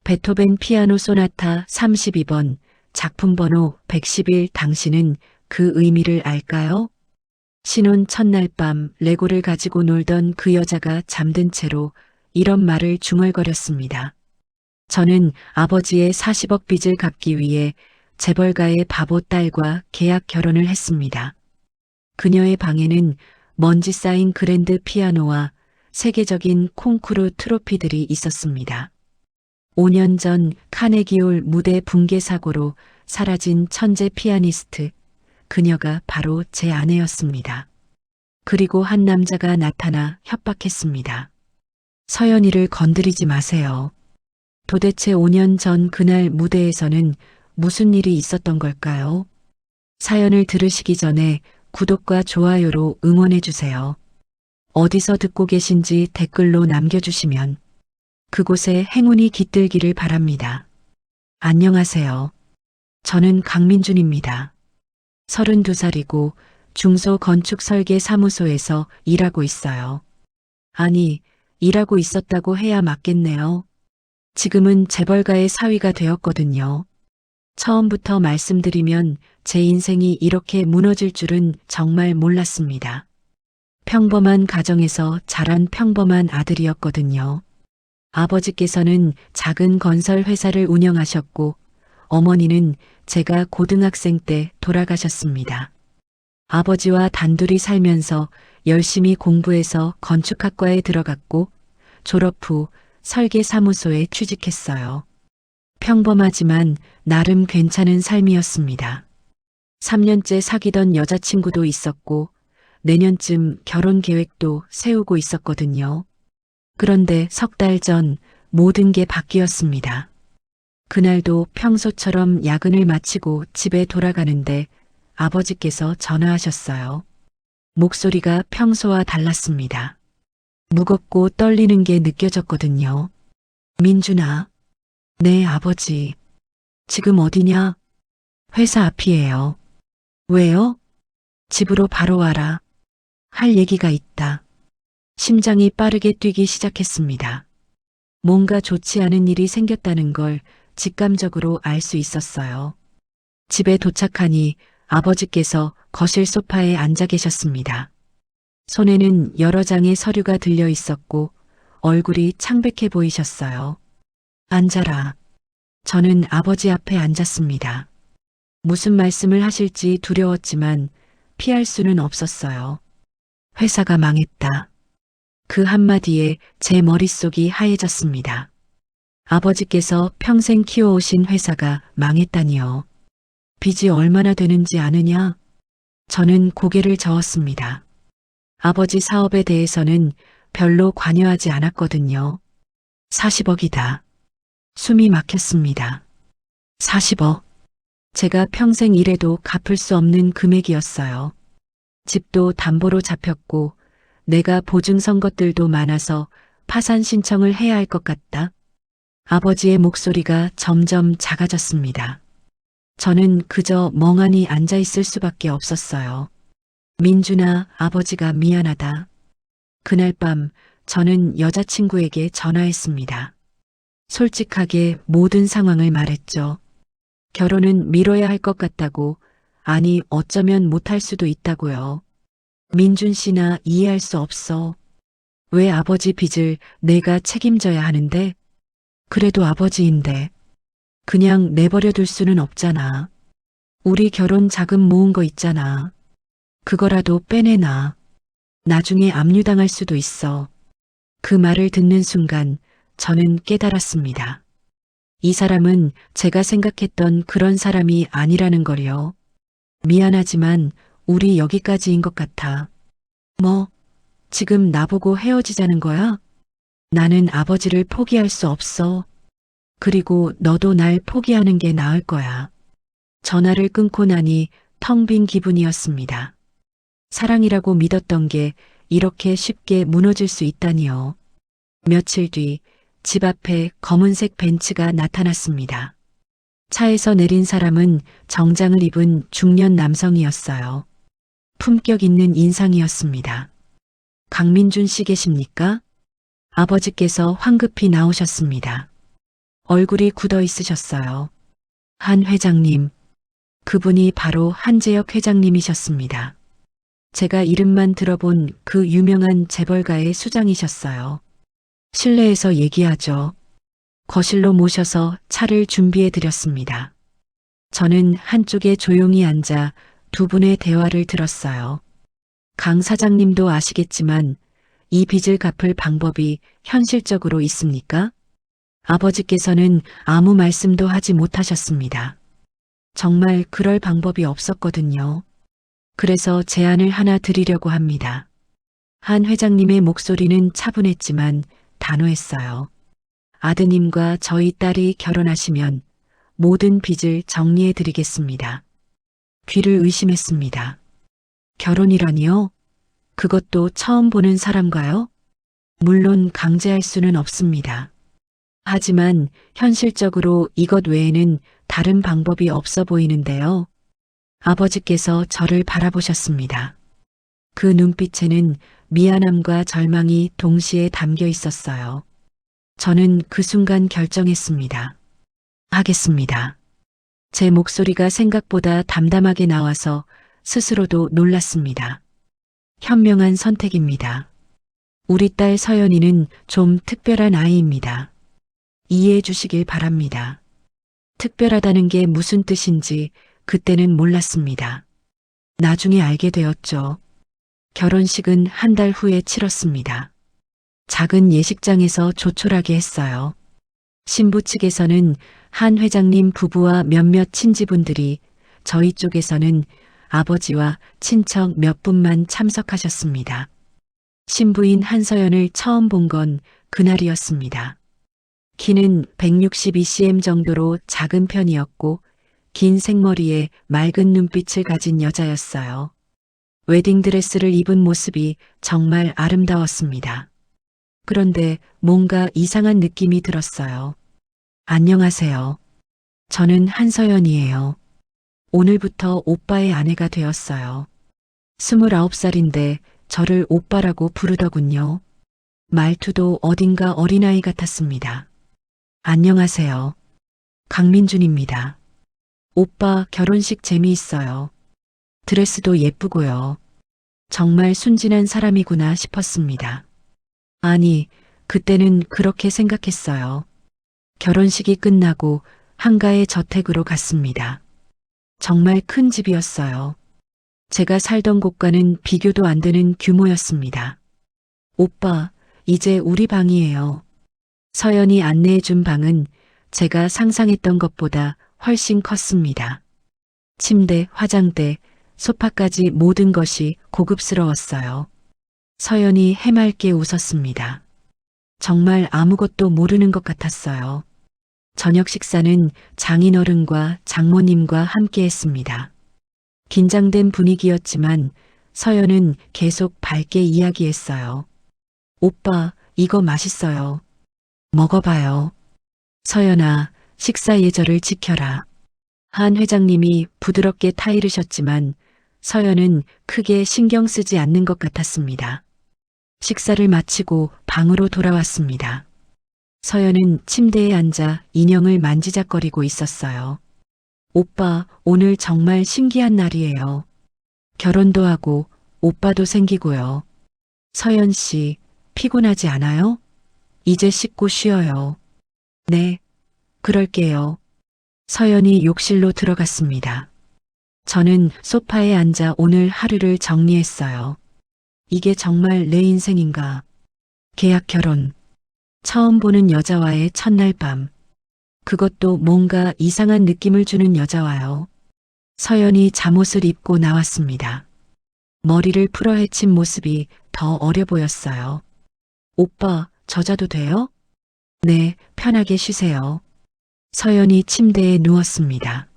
베토벤 피아노 소나타 32번 작품 번호 111 당신은 그 의미를 알까요? 신혼 첫날 밤 레고를 가지고 놀던 그 여자가 잠든 채로 이런 말을 중얼거렸습니다. 저는 아버지의 40억 빚을 갚기 위해 재벌가의 바보 딸과 계약 결혼을 했습니다. 그녀의 방에는 먼지 쌓인 그랜드 피아노와 세계적인 콩쿠르 트로피들이 있었습니다. 5년 전 카네기홀 무대 붕괴 사고로 사라진 천재 피아니스트, 그녀가 바로 제 아내였습니다. 그리고 한 남자가 나타나 협박했습니다. 서연이를 건드리지 마세요. 도대체 5년 전 그날 무대에서는 무슨 일이 있었던 걸까요? 사연을 들으시기 전에 구독과 좋아요로 응원해 주세요. 어디서 듣고 계신지 댓글로 남겨주시면 그곳에 행운이 깃들기를 바랍니다. 안녕하세요. 저는 강민준입니다. 32살이고 중소건축설계사무소에서 일하고 있어요. 아니, 일하고 있었다고 해야 맞겠네요. 지금은 재벌가의 사위가 되었거든요. 처음부터 말씀드리면 제 인생이 이렇게 무너질 줄은 정말 몰랐습니다. 평범한 가정에서 자란 평범한 아들이었거든요. 아버지께서는 작은 건설 회사를 운영하셨고 어머니는 제가 고등학생 때 돌아가셨습니다. 아버지와 단둘이 살면서 열심히 공부해서 건축학과에 들어갔고 졸업 후 설계사무소에 취직했어요. 평범하지만 나름 괜찮은 삶이었습니다. 3년째 사귀던 여자친구도 있었고 내년쯤 결혼 계획도 세우고 있었거든요. 그런데 석 달 전 모든 게 바뀌었습니다. 그날도 평소처럼 야근을 마치고 집에 돌아가는데 아버지께서 전화하셨어요. 목소리가 평소와 달랐습니다. 무겁고 떨리는 게 느껴졌거든요. 민준아. 네, 아버지. 지금 어디냐? 회사 앞이에요. 왜요? 집으로 바로 와라. 할 얘기가 있다. 심장이 빠르게 뛰기 시작했습니다. 뭔가 좋지 않은 일이 생겼다는 걸 직감적으로 알 수 있었어요. 집에 도착하니 아버지께서 거실 소파에 앉아 계셨습니다. 손에는 여러 장의 서류가 들려 있었고 얼굴이 창백해 보이셨어요. 앉아라. 저는 아버지 앞에 앉았습니다. 무슨 말씀을 하실지 두려웠지만 피할 수는 없었어요. 회사가 망했다. 그 한마디에 제 머릿속이 하얘졌습니다. 아버지께서 평생 키워오신 회사가 망했다니요. 빚이 얼마나 되는지 아느냐? 저는 고개를 저었습니다. 아버지 사업에 대해서는 별로 관여하지 않았거든요. 40억이다. 숨이 막혔습니다. 40억. 제가 평생 일해도 갚을 수 없는 금액이었어요. 집도 담보로 잡혔고 내가 보증선 것들도 많아서 파산 신청을 해야 할 것 같다. 아버지의 목소리가 점점 작아졌습니다. 저는 그저 멍하니 앉아 있을 수밖에 없었어요. 민준아, 아버지가 미안하다. 그날 밤 저는 여자친구에게 전화했습니다. 솔직하게 모든 상황을 말했죠. 결혼은 미뤄야 할 것 같다고, 아니 어쩌면 못할 수도 있다고요. 민준 씨나 이해할 수 없어. 왜 아버지 빚을 내가 책임져야 하는데? 그래도 아버지인데. 그냥 내버려 둘 수는 없잖아. 우리 결혼 자금 모은 거 있잖아. 그거라도 빼내놔. 나중에 압류당할 수도 있어. 그 말을 듣는 순간 저는 깨달았습니다. 이 사람은 제가 생각했던 그런 사람이 아니라는 걸요. 미안하지만 우리 여기까지인 것 같아. 뭐, 지금 나보고 헤어지자는 거야? 나는 아버지를 포기할 수 없어. 그리고 너도 날 포기하는 게 나을 거야. 전화를 끊고 나니 텅 빈 기분이었습니다. 사랑이라고 믿었던 게 이렇게 쉽게 무너질 수 있다니요. 며칠 뒤 집 앞에 검은색 벤츠가 나타났습니다. 차에서 내린 사람은 정장을 입은 중년 남성이었어요. 품격 있는 인상이었습니다. 강민준 씨 계십니까? 아버지께서 황급히 나오셨습니다. 얼굴이 굳어 있으셨어요. 한 회장님, 그분이 바로 한재혁 회장님이셨습니다. 제가 이름만 들어본 그 유명한 재벌가의 수장이셨어요. 실내에서 얘기하죠. 거실로 모셔서 차를 준비해 드렸습니다. 저는 한쪽에 조용히 앉아 두 분의 대화를 들었어요. 강 사장님도 아시겠지만 이 빚을 갚을 방법이 현실적으로 있습니까? 아버지께서는 아무 말씀도 하지 못하셨습니다. 정말 그럴 방법이 없었거든요. 그래서 제안을 하나 드리려고 합니다. 한 회장님의 목소리는 차분했지만 단호했어요. 아드님과 저희 딸이 결혼하시면 모든 빚을 정리해 드리겠습니다. 귀를 의심했습니다. 결혼이라니요? 그것도 처음 보는 사람과요? 물론 강제할 수는 없습니다. 하지만 현실적으로 이것 외에는 다른 방법이 없어 보이는데요. 아버지께서 저를 바라보셨습니다. 그 눈빛에는 미안함과 절망이 동시에 담겨 있었어요. 저는 그 순간 결정했습니다. 하겠습니다. 제 목소리가 생각보다 담담하게 나와서 스스로도 놀랐습니다. 현명한 선택입니다. 우리 딸 서연이는 좀 특별한 아이입니다. 이해해 주시길 바랍니다. 특별하다는 게 무슨 뜻인지 그때는 몰랐습니다. 나중에 알게 되었죠. 결혼식은 한 달 후에 치렀습니다. 작은 예식장에서 조촐하게 했어요. 신부 측에서는 한 회장님 부부와 몇몇 친지분들이, 저희 쪽에서는 아버지와 친척 몇 분만 참석하셨습니다. 신부인 한서연을 처음 본 건 그날이었습니다. 키는 162cm 정도로 작은 편이었고 긴 생머리에 맑은 눈빛을 가진 여자였어요. 웨딩드레스를 입은 모습이 정말 아름다웠습니다. 그런데 뭔가 이상한 느낌이 들었어요. 안녕하세요. 저는 한서연이에요. 오늘부터 오빠의 아내가 되었어요. 29살인데 저를 오빠라고 부르더군요. 말투도 어딘가 어린아이 같았습니다. 안녕하세요. 강민준입니다. 오빠 결혼식 재미있어요. 드레스도 예쁘고요. 정말 순진한 사람이구나 싶었습니다. 아니, 그때는 그렇게 생각했어요. 결혼식이 끝나고 한가의 저택으로 갔습니다. 정말 큰 집이었어요. 제가 살던 곳과는 비교도 안 되는 규모였습니다. 오빠, 이제 우리 방이에요. 서연이 안내해 준 방은 제가 상상했던 것보다 훨씬 컸습니다. 침대, 화장대, 소파까지 모든 것이 고급스러웠어요. 서연이 해맑게 웃었습니다. 정말 아무것도 모르는 것 같았어요. 저녁 식사는 장인어른과 장모님과 함께 했습니다. 긴장된 분위기였지만 서연은 계속 밝게 이야기했어요. 오빠, 이거 맛있어요. 먹어봐요. 서연아, 식사 예절을 지켜라. 한 회장님이 부드럽게 타이르셨지만 서연은 크게 신경 쓰지 않는 것 같았습니다. 식사를 마치고 방으로 돌아왔습니다. 서연은 침대에 앉아 인형을 만지작거리고 있었어요. 오빠, 오늘 정말 신기한 날이에요. 결혼도 하고 오빠도 생기고요. 서연 씨, 피곤하지 않아요? 이제 씻고 쉬어요. 네, 그럴게요. 서연이 욕실로 들어갔습니다. 저는 소파에 앉아 오늘 하루를 정리했어요. 이게 정말 내 인생인가? 계약 결혼. 처음 보는 여자와의 첫날 밤. 그것도 뭔가 이상한 느낌을 주는 여자와요. 서연이 잠옷을 입고 나왔습니다. 머리를 풀어헤친 모습이 더 어려 보였어요. 오빠, 저 자도 돼요? 네, 편하게 쉬세요. 서연이 침대에 누웠습니다.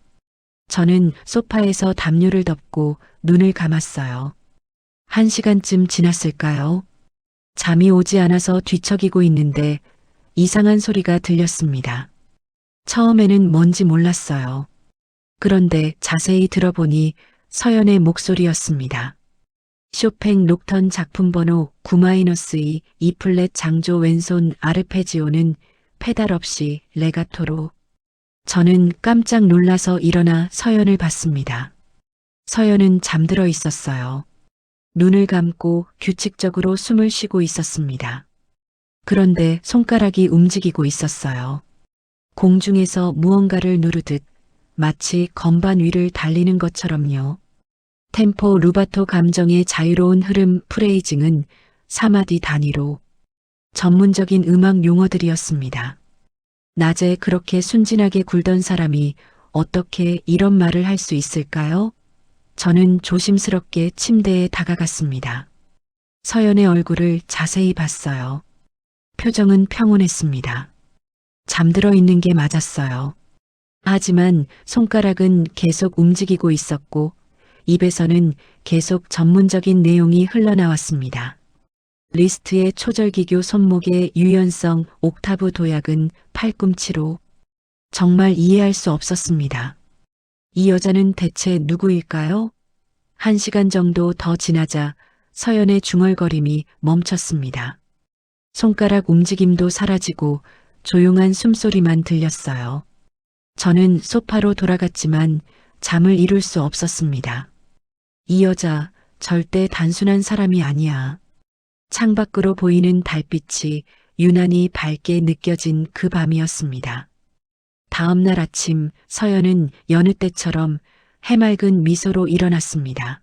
저는 소파에서 담요를 덮고 눈을 감았어요. 1시간쯤 지났을까요? 잠이 오지 않아서 뒤척이고 있는데 이상한 소리가 들렸습니다. 처음에는 뭔지 몰랐어요. 그런데 자세히 들어보니 서연의 목소리였습니다. 쇼팽 록턴 작품 번호 9-2 E플랫 장조 왼손 아르페지오는 페달 없이 레가토로. 저는 깜짝 놀라서 일어나 서연을 봤습니다. 서연은 잠들어 있었어요. 눈을 감고 규칙적으로 숨을 쉬고 있었습니다. 그런데 손가락이 움직이고 있었어요. 공중에서 무언가를 누르듯 마치 건반 위를 달리는 것처럼요. 템포 루바토 감정의 자유로운 흐름 프레이징은 4마디 단위로 전문적인 음악 용어들이었습니다. 낮에 그렇게 순진하게 굴던 사람이 어떻게 이런 말을 할 수 있을까요? 저는 조심스럽게 침대에 다가갔습니다. 서연의 얼굴을 자세히 봤어요. 표정은 평온했습니다. 잠들어 있는 게 맞았어요. 하지만 손가락은 계속 움직이고 있었고 입에서는 계속 전문적인 내용이 흘러나왔습니다. 리스트의 초절기교 손목의 유연성 옥타브 도약은 팔꿈치로. 정말 이해할 수 없었습니다. 이 여자는 대체 누구일까요? 1시간 정도 더 지나자 서연의 중얼거림이 멈췄습니다. 손가락 움직임도 사라지고 조용한 숨소리만 들렸어요. 저는 소파로 돌아갔지만 잠을 이룰 수 없었습니다. 이 여자 절대 단순한 사람이 아니야. 창밖으로 보이는 달빛이 유난히 밝게 느껴진 그 밤이었습니다. 다음 날 아침 서연은 여느 때처럼 해맑은 미소로 일어났습니다.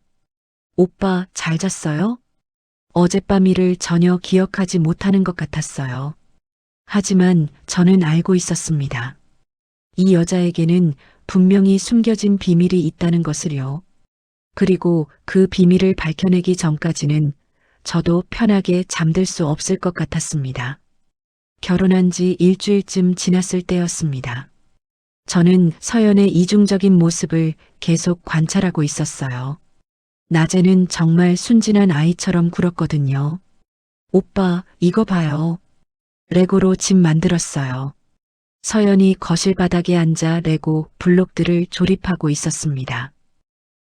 오빠 잘 잤어요? 어젯밤 일을 전혀 기억하지 못하는 것 같았어요. 하지만 저는 알고 있었습니다. 이 여자에게는 분명히 숨겨진 비밀이 있다는 것을요. 그리고 그 비밀을 밝혀내기 전까지는 저도 편하게 잠들 수 없을 것 같았습니다. 결혼한 지 일주일쯤 지났을 때였습니다. 저는 서연의 이중적인 모습을 계속 관찰하고 있었어요. 낮에는 정말 순진한 아이처럼 굴었거든요. 오빠, 이거 봐요. 레고로 집 만들었어요. 서연이 거실 바닥에 앉아 레고 블록들을 조립하고 있었습니다.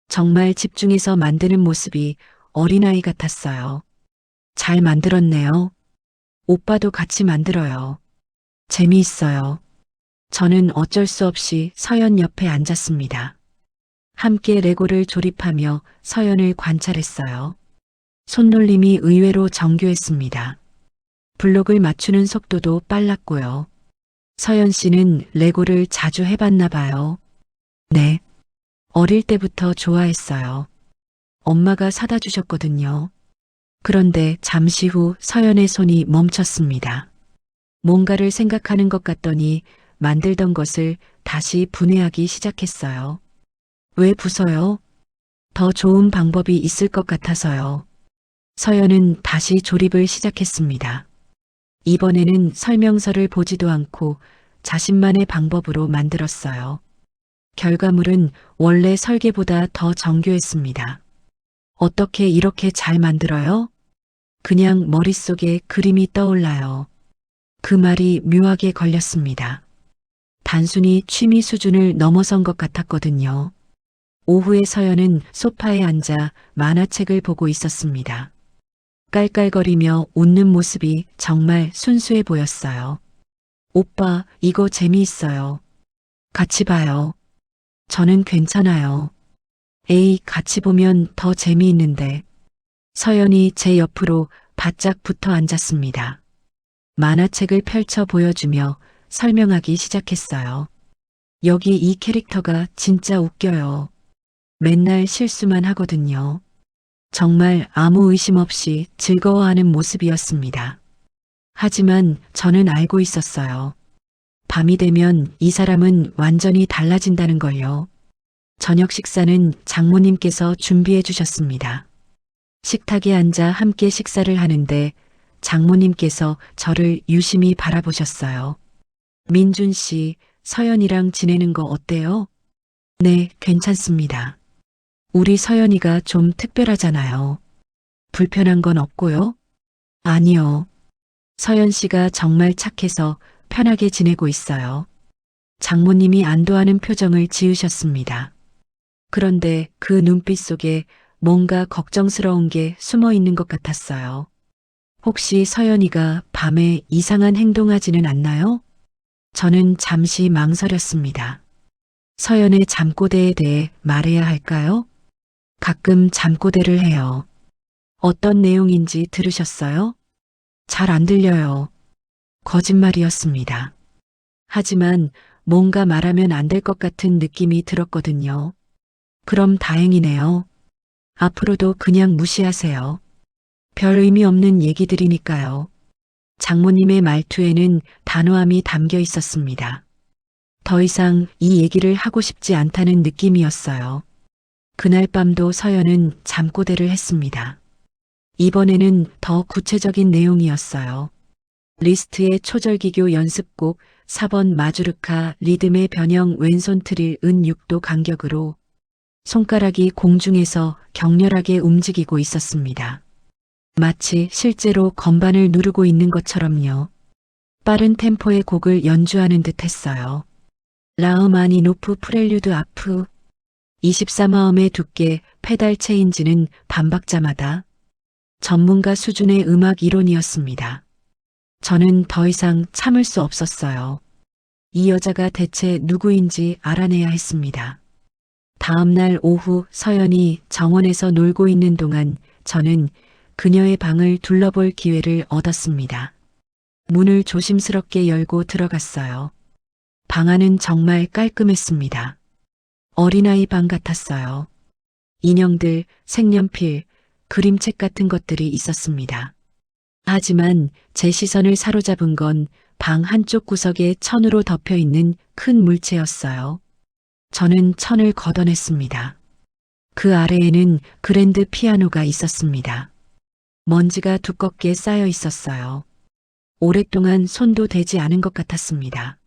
정말 집중해서 만드는 모습이 어린아이 같았어요. 잘 만들었네요. 오빠도 같이 만들어요. 재미있어요. 저는 어쩔 수 없이 서연 옆에 앉았습니다. 함께 레고를 조립하며 서연을 관찰했어요. 손놀림이 의외로 정교했습니다. 블록을 맞추는 속도도 빨랐고요. 서연 씨는 레고를 자주 해봤나 봐요. 네. 어릴 때부터 좋아했어요. 엄마가 사다 주셨거든요. 그런데 잠시 후 서연의 손이 멈췄습니다. 뭔가를 생각하는 것 같더니 만들던 것을 다시 분해하기 시작했어요. 왜 부숴요? 더 좋은 방법이 있을 것 같아서요. 서연은 다시 조립을 시작했습니다. 이번에는 설명서를 보지도 않고 자신만의 방법으로 만들었어요. 결과물은 원래 설계보다 더 정교했습니다. 어떻게 이렇게 잘 만들어요? 그냥 머릿속에 그림이 떠올라요. 그 말이 묘하게 걸렸습니다. 단순히 취미 수준을 넘어선 것 같았거든요. 오후에 서연은 소파에 앉아 만화책을 보고 있었습니다. 깔깔거리며 웃는 모습이 정말 순수해 보였어요. 오빠, 이거 재미있어요. 같이 봐요. 저는 괜찮아요. 에이, 같이 보면 더 재미있는데. 서연이 제 옆으로 바짝 붙어 앉았습니다. 만화책을 펼쳐 보여주며 설명하기 시작했어요. 여기 이 캐릭터가 진짜 웃겨요. 맨날 실수만 하거든요. 정말 아무 의심 없이 즐거워하는 모습이었습니다. 하지만 저는 알고 있었어요. 밤이 되면 이 사람은 완전히 달라진다는 걸요. 저녁 식사는 장모님께서 준비해 주셨습니다. 식탁에 앉아 함께 식사를 하는데 장모님께서 저를 유심히 바라보셨어요. 민준 씨, 서연이랑 지내는 거 어때요? 네, 괜찮습니다. 우리 서연이가 좀 특별하잖아요. 불편한 건 없고요? 아니요. 서연 씨가 정말 착해서 편하게 지내고 있어요. 장모님이 안도하는 표정을 지으셨습니다. 그런데 그 눈빛 속에 뭔가 걱정스러운 게 숨어 있는 것 같았어요. 혹시 서연이가 밤에 이상한 행동하지는 않나요? 저는 잠시 망설였습니다. 서연의 잠꼬대에 대해 말해야 할까요? 가끔 잠꼬대를 해요. 어떤 내용인지 들으셨어요? 잘 안 들려요. 거짓말이었습니다. 하지만 뭔가 말하면 안 될 것 같은 느낌이 들었거든요. 그럼 다행이네요. 앞으로도 그냥 무시하세요. 별 의미 없는 얘기들이니까요. 장모님의 말투에는 단호함이 담겨 있었습니다. 더 이상 이 얘기를 하고 싶지 않다는 느낌이었어요. 그날 밤도 서연은 잠꼬대를 했습니다. 이번에는 더 구체적인 내용이었어요. 리스트의 초절기교 연습곡 4번 마주르카 리듬의 변형 왼손 트릴 은 6도 간격으로 손가락이 공중에서 격렬하게 움직이고 있었습니다. 마치 실제로 건반을 누르고 있는 것처럼요. 빠른 템포의 곡을 연주하는 듯 했어요. 라흐마니노프 프렐류드 아프 24마음의 두께 페달 체인지는 반박자마다 전문가 수준의 음악 이론이었습니다. 저는 더 이상 참을 수 없었어요. 이 여자가 대체 누구인지 알아내야 했습니다. 다음 날 오후 서연이 정원에서 놀고 있는 동안 저는 그녀의 방을 둘러볼 기회를 얻었습니다. 문을 조심스럽게 열고 들어갔어요. 방 안은 정말 깔끔했습니다. 어린아이 방 같았어요. 인형들, 색연필, 그림책 같은 것들이 있었습니다. 하지만 제 시선을 사로잡은 건 방 한쪽 구석에 천으로 덮여 있는 큰 물체였어요. 저는 천을 걷어냈습니다. 그 아래에는 그랜드 피아노가 있었습니다. 먼지가 두껍게 쌓여 있었어요. 오랫동안 손도 대지 않은 것 같았습니다.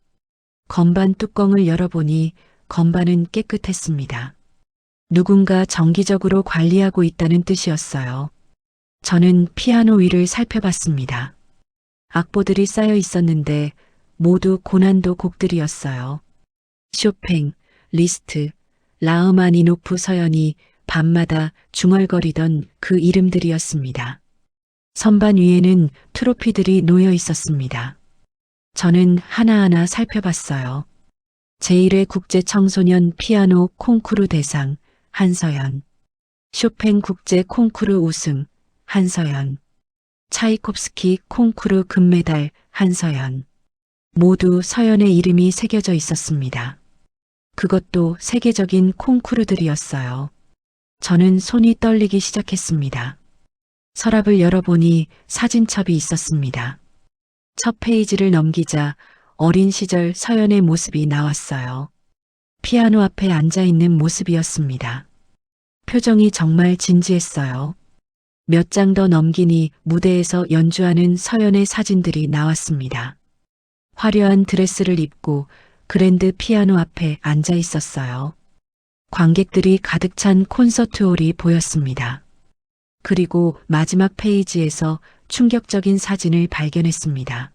건반 뚜껑을 열어보니 건반은 깨끗했습니다. 누군가 정기적으로 관리하고 있다는 뜻이었어요. 저는 피아노 위를 살펴봤습니다. 악보들이 쌓여 있었는데 모두 고난도 곡들이었어요. 쇼팽, 리스트, 라흐마니노프 서연이 밤마다 중얼거리던 그 이름들이었습니다. 선반 위에는 트로피들이 놓여 있었습니다. 저는 하나하나 살펴봤어요. 제1회 국제 청소년 피아노 콩쿠르 대상 한서연, 쇼팽 국제 콩쿠르 우승 한서연, 차이콥스키 콩쿠르 금메달 한서연. 모두 서연의 이름이 새겨져 있었습니다. 그것도 세계적인 콩쿠르들이었어요. 저는 손이 떨리기 시작했습니다. 서랍을 열어보니 사진첩이 있었습니다. 첫 페이지를 넘기자 어린 시절 서연의 모습이 나왔어요. 피아노 앞에 앉아 있는 모습이었습니다. 표정이 정말 진지했어요. 몇 장 더 넘기니 무대에서 연주하는 서연의 사진들이 나왔습니다. 화려한 드레스를 입고 그랜드 피아노 앞에 앉아 있었어요. 관객들이 가득 찬 콘서트홀이 보였습니다. 그리고 마지막 페이지에서 충격적인 사진을 발견했습니다.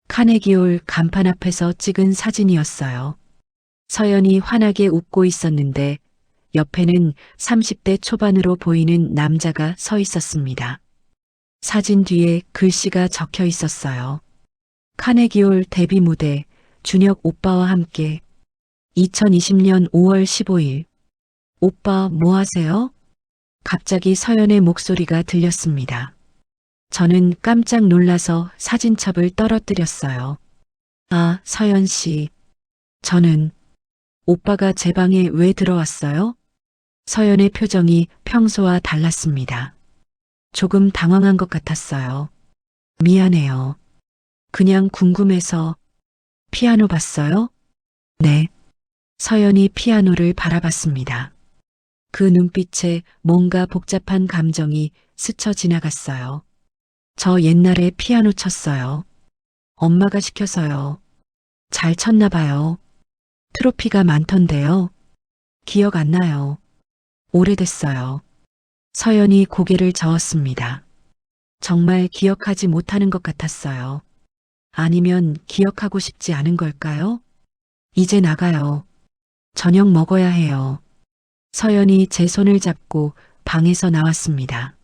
카네기홀 간판 앞에서 찍은 사진이었어요. 서연이 환하게 웃고 있었는데 옆에는 30대 초반으로 보이는 남자가 서 있었습니다. 사진 뒤에 글씨가 적혀 있었어요. 카네기홀 데뷔 무대 준혁 오빠와 함께 2020년 5월 15일. 오빠 뭐 하세요? 갑자기 서연의 목소리가 들렸습니다. 저는 깜짝 놀라서 사진첩을 떨어뜨렸어요. 아, 서연 씨. 저는 오빠가 제 방에 왜 들어왔어요? 서연의 표정이 평소와 달랐습니다. 조금 당황한 것 같았어요. 미안해요. 그냥 궁금해서. 피아노 봤어요? 네. 서연이 피아노를 바라봤습니다. 그 눈빛에 뭔가 복잡한 감정이 스쳐 지나갔어요. 저 옛날에 피아노 쳤어요. 엄마가 시켜서요. 잘 쳤나 봐요. 트로피가 많던데요. 기억 안 나요. 오래됐어요. 서연이 고개를 저었습니다. 정말 기억하지 못하는 것 같았어요. 아니면 기억하고 싶지 않은 걸까요? 이제 나가요. 저녁 먹어야 해요. 서연이 제 손을 잡고 방에서 나왔습니다.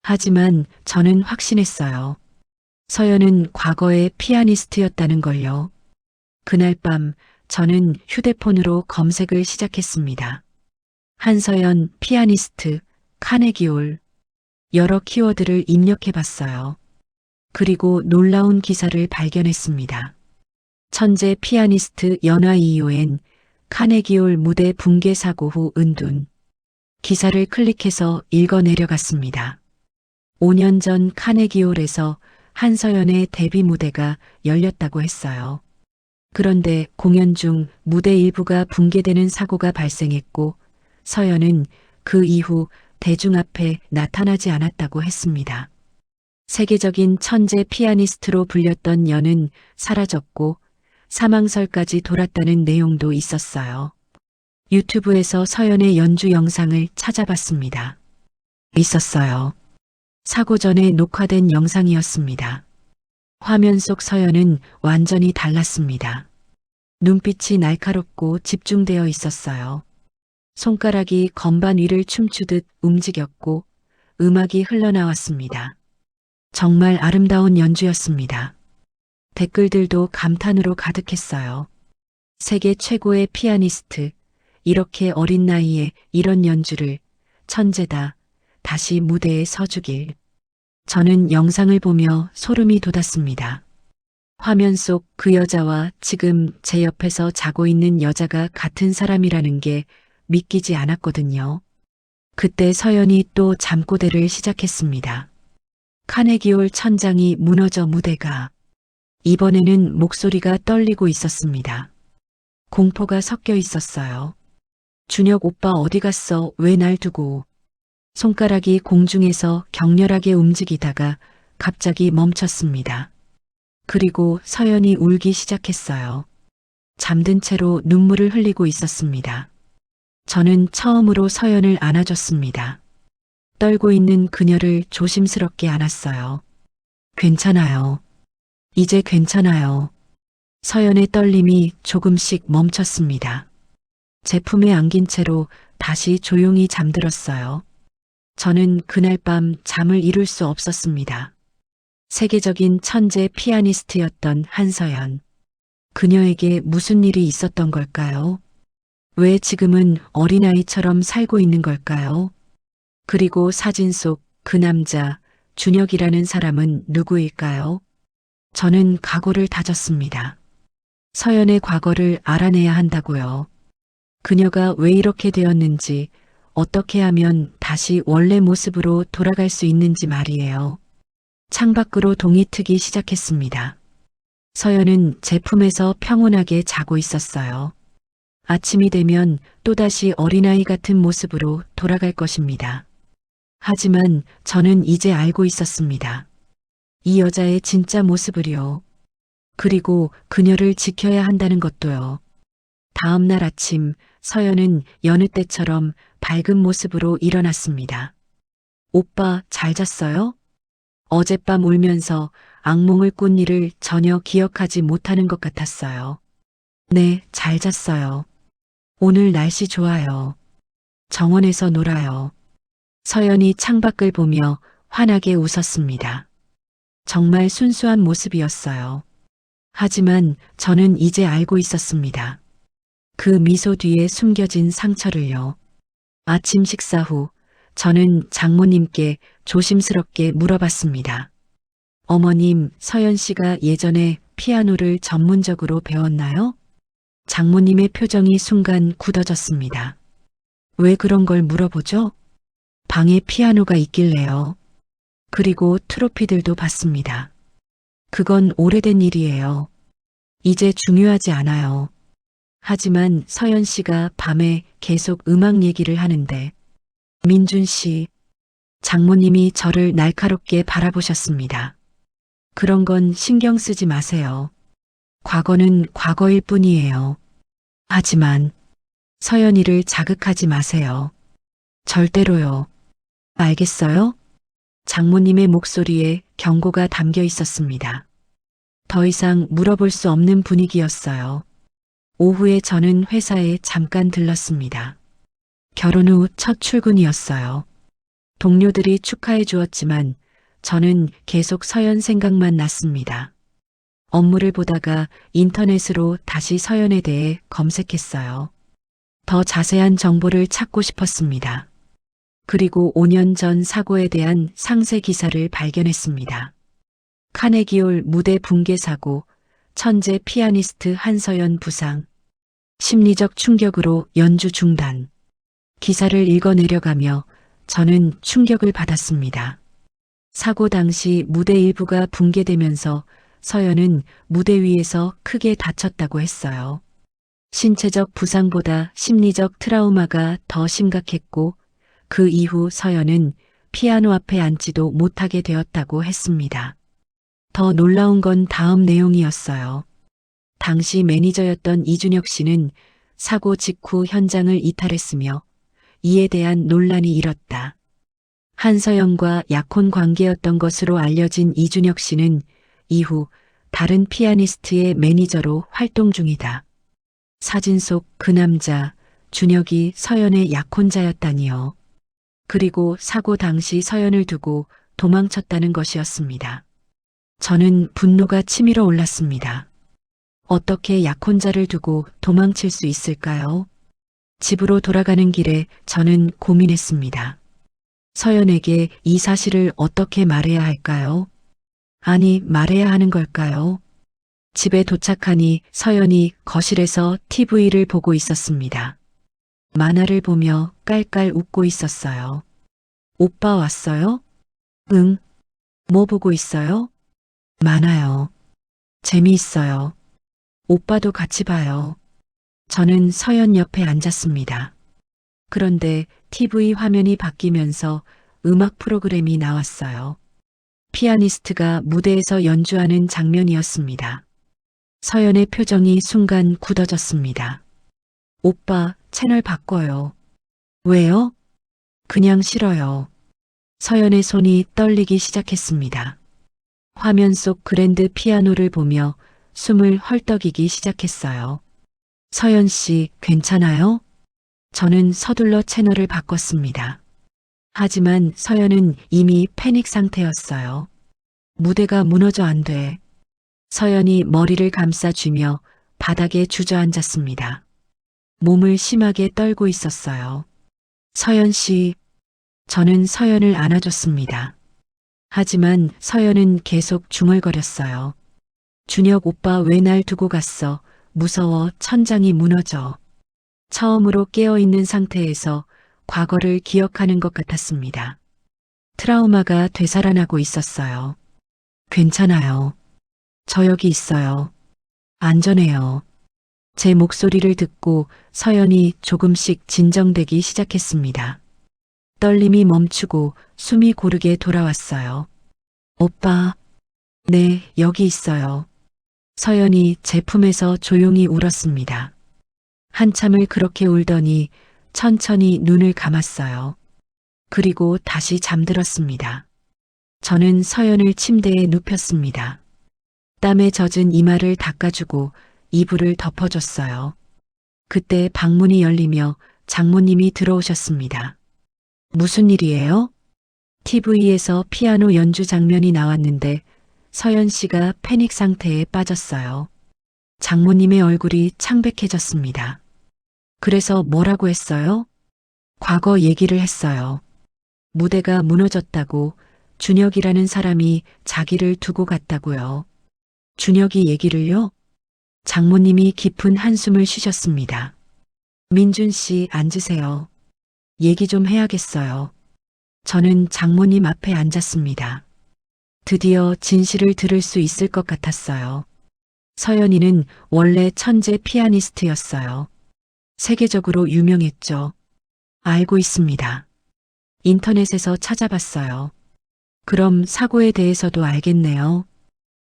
하지만 저는 확신했어요. 서연은 과거의 피아니스트였다는 걸요. 그날 밤 저는 휴대폰으로 검색을 시작했습니다. 한서연 피아니스트, 카네기홀, 여러 키워드를 입력해 봤어요. 그리고 놀라운 기사를 발견했습니다. 천재 피아니스트 연화 이후엔 카네기홀 무대 붕괴 사고 후 은둔. 기사를 클릭해서 읽어 내려갔습니다. 5년 전 카네기홀에서 한서연의 데뷔 무대가 열렸다고 했어요. 그런데 공연 중 무대 일부가 붕괴되는 사고가 발생했고 서연은 그 이후 대중 앞에 나타나지 않았다고 했습니다. 세계적인 천재 피아니스트로 불렸던 연은 사라졌고 사망설까지 돌았다는 내용도 있었어요. 유튜브에서 서연의 연주 영상을 찾아봤습니다. 있었어요. 사고 전에 녹화된 영상이었습니다. 화면 속 서연은 완전히 달랐습니다. 눈빛이 날카롭고 집중되어 있었어요. 손가락이 건반 위를 춤추듯 움직였고 음악이 흘러나왔습니다. 정말 아름다운 연주였습니다. 댓글들도 감탄으로 가득했어요. 세계 최고의 피아니스트, 이렇게 어린 나이에 이런 연주를, 천재다, 다시 무대에 서주길. 저는 영상을 보며 소름이 돋았습니다. 화면 속 그 여자와 지금 제 옆에서 자고 있는 여자가 같은 사람이라는 게 믿기지 않았거든요. 그때 서연이 또 잠꼬대를 시작했습니다. 카네기홀 천장이 무너져 무대가. 이번에는 목소리가 떨리고 있었습니다. 공포가 섞여 있었어요. 준혁 오빠 어디 갔어? 왜 날 두고? 손가락이 공중에서 격렬하게 움직이다가 갑자기 멈췄습니다. 그리고 서연이 울기 시작했어요. 잠든 채로 눈물을 흘리고 있었습니다. 저는 처음으로 서연을 안아줬습니다. 떨고 있는 그녀를 조심스럽게 안았어요. 괜찮아요. 이제 괜찮아요. 서연의 떨림이 조금씩 멈췄습니다. 제 품에 안긴 채로 다시 조용히 잠들었어요. 저는 그날 밤 잠을 이룰 수 없었습니다. 세계적인 천재 피아니스트였던 한서연. 그녀에게 무슨 일이 있었던 걸까요? 왜 지금은 어린아이처럼 살고 있는 걸까요? 그리고 사진 속 그 남자, 준혁이라는 사람은 누구일까요? 저는 각오를 다졌습니다. 서연의 과거를 알아내야 한다고요. 그녀가 왜 이렇게 되었는지, 어떻게 하면 다시 원래 모습으로 돌아갈 수 있는지 말이에요. 창밖으로 동이 트기 시작했습니다. 서연은 제 품에서 평온하게 자고 있었어요. 아침이 되면 또다시 어린아이 같은 모습으로 돌아갈 것입니다. 하지만 저는 이제 알고 있었습니다. 이 여자의 진짜 모습을요. 그리고 그녀를 지켜야 한다는 것도요. 다음 날 아침 서연은 여느 때처럼 밝은 모습으로 일어났습니다. 오빠 잘 잤어요? 어젯밤 울면서 악몽을 꾼 일을 전혀 기억하지 못하는 것 같았어요. 네, 잘 잤어요. 오늘 날씨 좋아요. 정원에서 놀아요. 서연이 창밖을 보며 환하게 웃었습니다. 정말 순수한 모습이었어요. 하지만 저는 이제 알고 있었습니다. 그 미소 뒤에 숨겨진 상처를요. 아침 식사 후 저는 장모님께 조심스럽게 물어봤습니다. 어머님, 서연 씨가 예전에 피아노를 전문적으로 배웠나요? 장모님의 표정이 순간 굳어졌습니다. 왜 그런 걸 물어보죠? 방에 피아노가 있길래요. 그리고 트로피들도 봤습니다. 그건 오래된 일이에요. 이제 중요하지 않아요. 하지만 서연 씨가 밤에 계속 음악 얘기를 하는데, 민준 씨, 장모님이 저를 날카롭게 바라보셨습니다. 그런 건 신경 쓰지 마세요. 과거는 과거일 뿐이에요. 하지만 서연이를 자극하지 마세요. 절대로요. 알겠어요? 장모님의 목소리에 경고가 담겨 있었습니다. 더 이상 물어볼 수 없는 분위기였어요. 오후에 저는 회사에 잠깐 들렀습니다. 결혼 후 첫 출근이었어요. 동료들이 축하해 주었지만 저는 계속 서연 생각만 났습니다. 업무를 보다가 인터넷으로 다시 서연에 대해 검색했어요. 더 자세한 정보를 찾고 싶었습니다. 그리고 5년 전 사고에 대한 상세 기사를 발견했습니다. 카네기홀 무대 붕괴 사고, 천재 피아니스트 한서연 부상, 심리적 충격으로 연주 중단. 기사를 읽어 내려가며 저는 충격을 받았습니다. 사고 당시 무대 일부가 붕괴되면서 서연은 무대 위에서 크게 다쳤다고 했어요. 신체적 부상보다 심리적 트라우마가 더 심각했고 그 이후 서연은 피아노 앞에 앉지도 못하게 되었다고 했습니다. 더 놀라운 건 다음 내용이었어요. 당시 매니저였던 이준혁 씨는 사고 직후 현장을 이탈했으며 이에 대한 논란이 일었다. 한서연과 약혼 관계였던 것으로 알려진 이준혁 씨는 이후 다른 피아니스트의 매니저로 활동 중이다. 사진 속 그 남자, 준혁이 서연의 약혼자였다니요. 그리고 사고 당시 서연을 두고 도망쳤다는 것이었습니다. 저는 분노가 치밀어 올랐습니다. 어떻게 약혼자를 두고 도망칠 수 있을까요? 집으로 돌아가는 길에 저는 고민했습니다. 서연에게 이 사실을 어떻게 말해야 할까요? 아니, 말해야 하는 걸까요? 집에 도착하니 서연이 거실에서 TV를 보고 있었습니다. 만화를 보며 깔깔 웃고 있었어요. 오빠 왔어요? 응. 뭐 보고 있어요? 만화요. 재미있어요. 오빠도 같이 봐요. 저는 서연 옆에 앉았습니다. 그런데 TV 화면이 바뀌면서 음악 프로그램이 나왔어요. 피아니스트가 무대에서 연주하는 장면이었습니다. 서연의 표정이 순간 굳어졌습니다. 오빠, 채널 바꿔요. 왜요? 그냥 싫어요. 서연의 손이 떨리기 시작했습니다. 화면 속 그랜드 피아노를 보며 숨을 헐떡이기 시작했어요. 서연 씨, 괜찮아요? 저는 서둘러 채널을 바꿨습니다. 하지만 서연은 이미 패닉 상태였어요. 무대가 무너져 안 돼. 서연이 머리를 감싸쥐며 바닥에 주저앉았습니다. 몸을 심하게 떨고 있었어요. 서연 씨, 저는 서연을 안아줬습니다. 하지만 서연은 계속 중얼거렸어요. 준혁 오빠 왜 날 두고 갔어? 무서워, 천장이 무너져. 처음으로 깨어있는 상태에서 과거를 기억하는 것 같았습니다. 트라우마가 되살아나고 있었어요. 괜찮아요. 저 여기 있어요. 안전해요. 제 목소리를 듣고 서연이 조금씩 진정되기 시작했습니다. 떨림이 멈추고 숨이 고르게 돌아왔어요. 오빠, 네, 여기 있어요. 서연이 제 품에서 조용히 울었습니다. 한참을 그렇게 울더니 천천히 눈을 감았어요. 그리고 다시 잠들었습니다. 저는 서연을 침대에 눕혔습니다. 땀에 젖은 이마를 닦아주고 이불을 덮어줬어요. 그때 방문이 열리며 장모님이 들어오셨습니다. 무슨 일이에요? TV에서 피아노 연주 장면이 나왔는데 서연 씨가 패닉 상태에 빠졌어요. 장모님의 얼굴이 창백해졌습니다. 그래서 뭐라고 했어요? 과거 얘기를 했어요. 무대가 무너졌다고 준혁이라는 사람이 자기를 두고 갔다고요. 준혁이 얘기를요? 장모님이 깊은 한숨을 쉬셨습니다. 민준 씨 앉으세요. 얘기 좀 해야겠어요. 저는 장모님 앞에 앉았습니다. 드디어 진실을 들을 수 있을 것 같았어요. 서연이는 원래 천재 피아니스트였어요. 세계적으로 유명했죠. 알고 있습니다. 인터넷에서 찾아봤어요. 그럼 사고에 대해서도 알겠네요.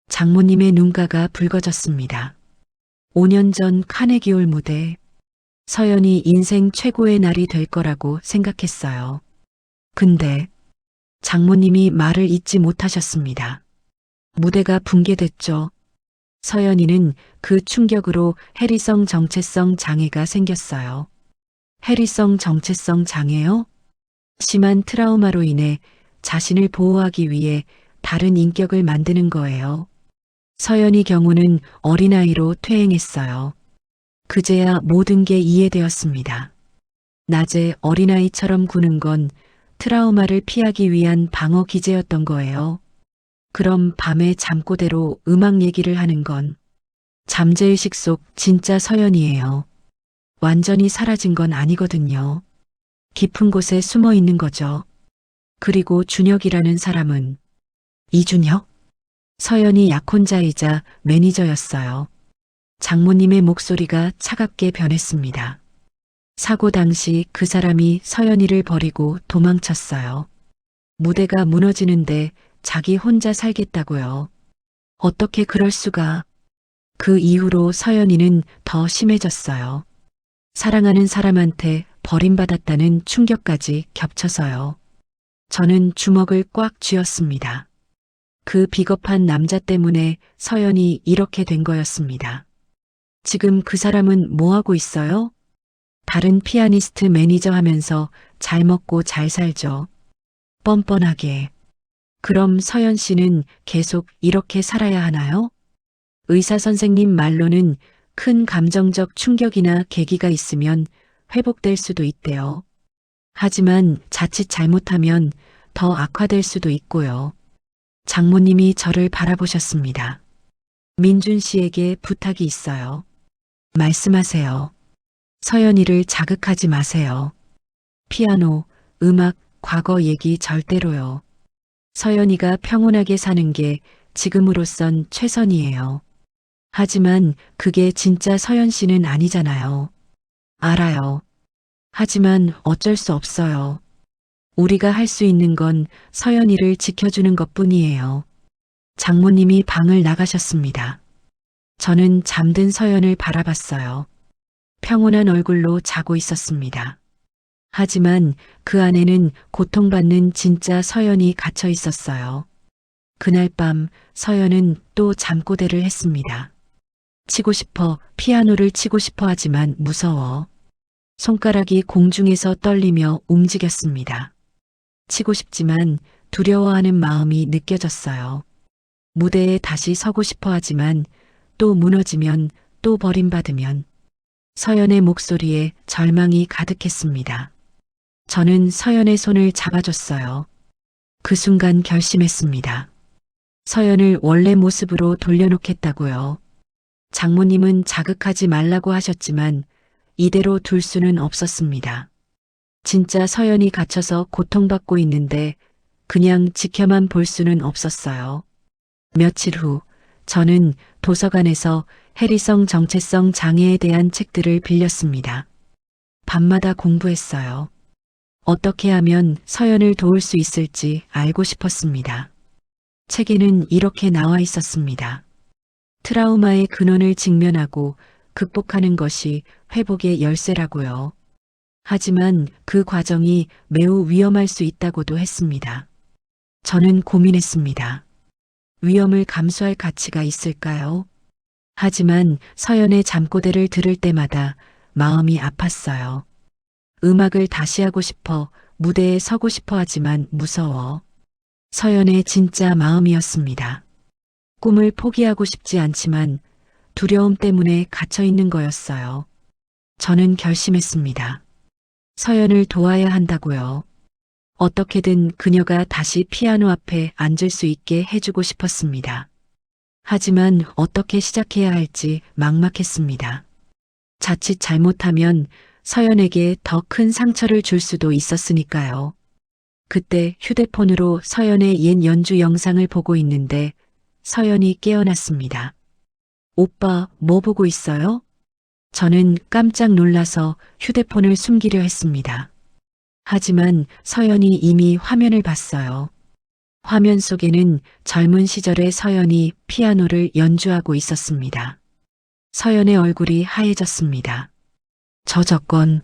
장모님의 눈가가 붉어졌습니다. 5년 전 카네기홀 무대, 서연이 인생 최고의 날이 될 거라고 생각했어요. 근데 장모님이 말을 잊지 못하셨습니다. 무대가 붕괴됐죠. 서연이는 그 충격으로 해리성 정체성 장애가 생겼어요. 해리성 정체성 장애요? 심한 트라우마로 인해 자신을 보호하기 위해 다른 인격을 만드는 거예요. 서연이 경우는 어린아이로 퇴행했어요. 그제야 모든 게 이해되었습니다. 낮에 어린아이처럼 구는 건 트라우마를 피하기 위한 방어 기제였던 거예요. 그럼 밤에 잠꼬대로 음악 얘기를 하는 건 잠재의식 속 진짜 서연이에요. 완전히 사라진 건 아니거든요. 깊은 곳에 숨어 있는 거죠. 그리고 준혁이라는 사람은 이준혁? 서연이 약혼자이자 매니저였어요. 장모님의 목소리가 차갑게 변했습니다. 사고 당시 그 사람이 서연이를 버리고 도망쳤어요. 무대가 무너지는데 자기 혼자 살겠다고요. 어떻게 그럴 수가. 그 이후로 서연이는 더 심해졌어요. 사랑하는 사람한테 버림받았다는 충격까지 겹쳐서요. 저는 주먹을 꽉 쥐었습니다. 그 비겁한 남자 때문에 서연이 이렇게 된 거였습니다. 지금 그 사람은 뭐 하고 있어요? 다른 피아니스트 매니저 하면서 잘 먹고 잘 살죠. 뻔뻔하게. 그럼 서연 씨는 계속 이렇게 살아야 하나요? 의사 선생님 말로는 큰 감정적 충격이나 계기가 있으면 회복될 수도 있대요. 하지만 자칫 잘못하면 더 악화될 수도 있고요. 장모님이 저를 바라보셨습니다. 민준 씨에게 부탁이 있어요. 말씀하세요. 서연이를 자극하지 마세요. 피아노, 음악, 과거 얘기 절대로요. 서연이가 평온하게 사는 게 지금으로선 최선이에요. 하지만 그게 진짜 서연 씨는 아니잖아요. 알아요. 하지만 어쩔 수 없어요. 우리가 할 수 있는 건 서연이를 지켜주는 것뿐이에요. 장모님이 방을 나가셨습니다. 저는 잠든 서연을 바라봤어요. 평온한 얼굴로 자고 있었습니다. 하지만 그 안에는 고통받는 진짜 서연이 갇혀 있었어요. 그날 밤 서연은 또 잠꼬대를 했습니다. 치고 싶어, 피아노를 치고 싶어 하지만 무서워. 손가락이 공중에서 떨리며 움직였습니다. 치고 싶지만 두려워하는 마음이 느껴졌어요. 무대에 다시 서고 싶어 하지만 또 무너지면 또 버림받으면 서연의 목소리에 절망이 가득했습니다. 저는 서연의 손을 잡아줬어요. 그 순간 결심했습니다. 서연을 원래 모습으로 돌려놓겠다고요. 장모님은 자극하지 말라고 하셨지만 이대로 둘 수는 없었습니다. 진짜 서연이 갇혀서 고통받고 있는데 그냥 지켜만 볼 수는 없었어요. 며칠 후 저는 도서관에서 해리성 정체성 장애에 대한 책들을 빌렸습니다. 밤마다 공부했어요. 어떻게 하면 서연을 도울 수 있을지 알고 싶었습니다. 책에는 이렇게 나와 있었습니다. 트라우마의 근원을 직면하고 극복하는 것이 회복의 열쇠라고요. 하지만 그 과정이 매우 위험할 수 있다고도 했습니다. 저는 고민했습니다. 위험을 감수할 가치가 있을까요? 하지만 서연의 잠꼬대를 들을 때마다 마음이 아팠어요. 음악을 다시 하고 싶어, 무대에 서고 싶어 하지만 무서워. 서연의 진짜 마음이었습니다. 꿈을 포기하고 싶지 않지만 두려움 때문에 갇혀 있는 거였어요. 저는 결심했습니다. 서연을 도와야 한다고요. 어떻게든 그녀가 다시 피아노 앞에 앉을 수 있게 해주고 싶었습니다. 하지만 어떻게 시작해야 할지 막막했습니다. 자칫 잘못하면 서연에게 더 큰 상처를 줄 수도 있었으니까요. 그때 휴대폰으로 서연의 옛 연주 영상을 보고 있는데 서연이 깨어났습니다. 오빠, 뭐 보고 있어요? 저는 깜짝 놀라서 휴대폰을 숨기려 했습니다. 하지만 서연이 이미 화면을 봤어요. 화면 속에는 젊은 시절의 서연이 피아노를 연주하고 있었습니다. 서연의 얼굴이 하얘졌습니다. 저건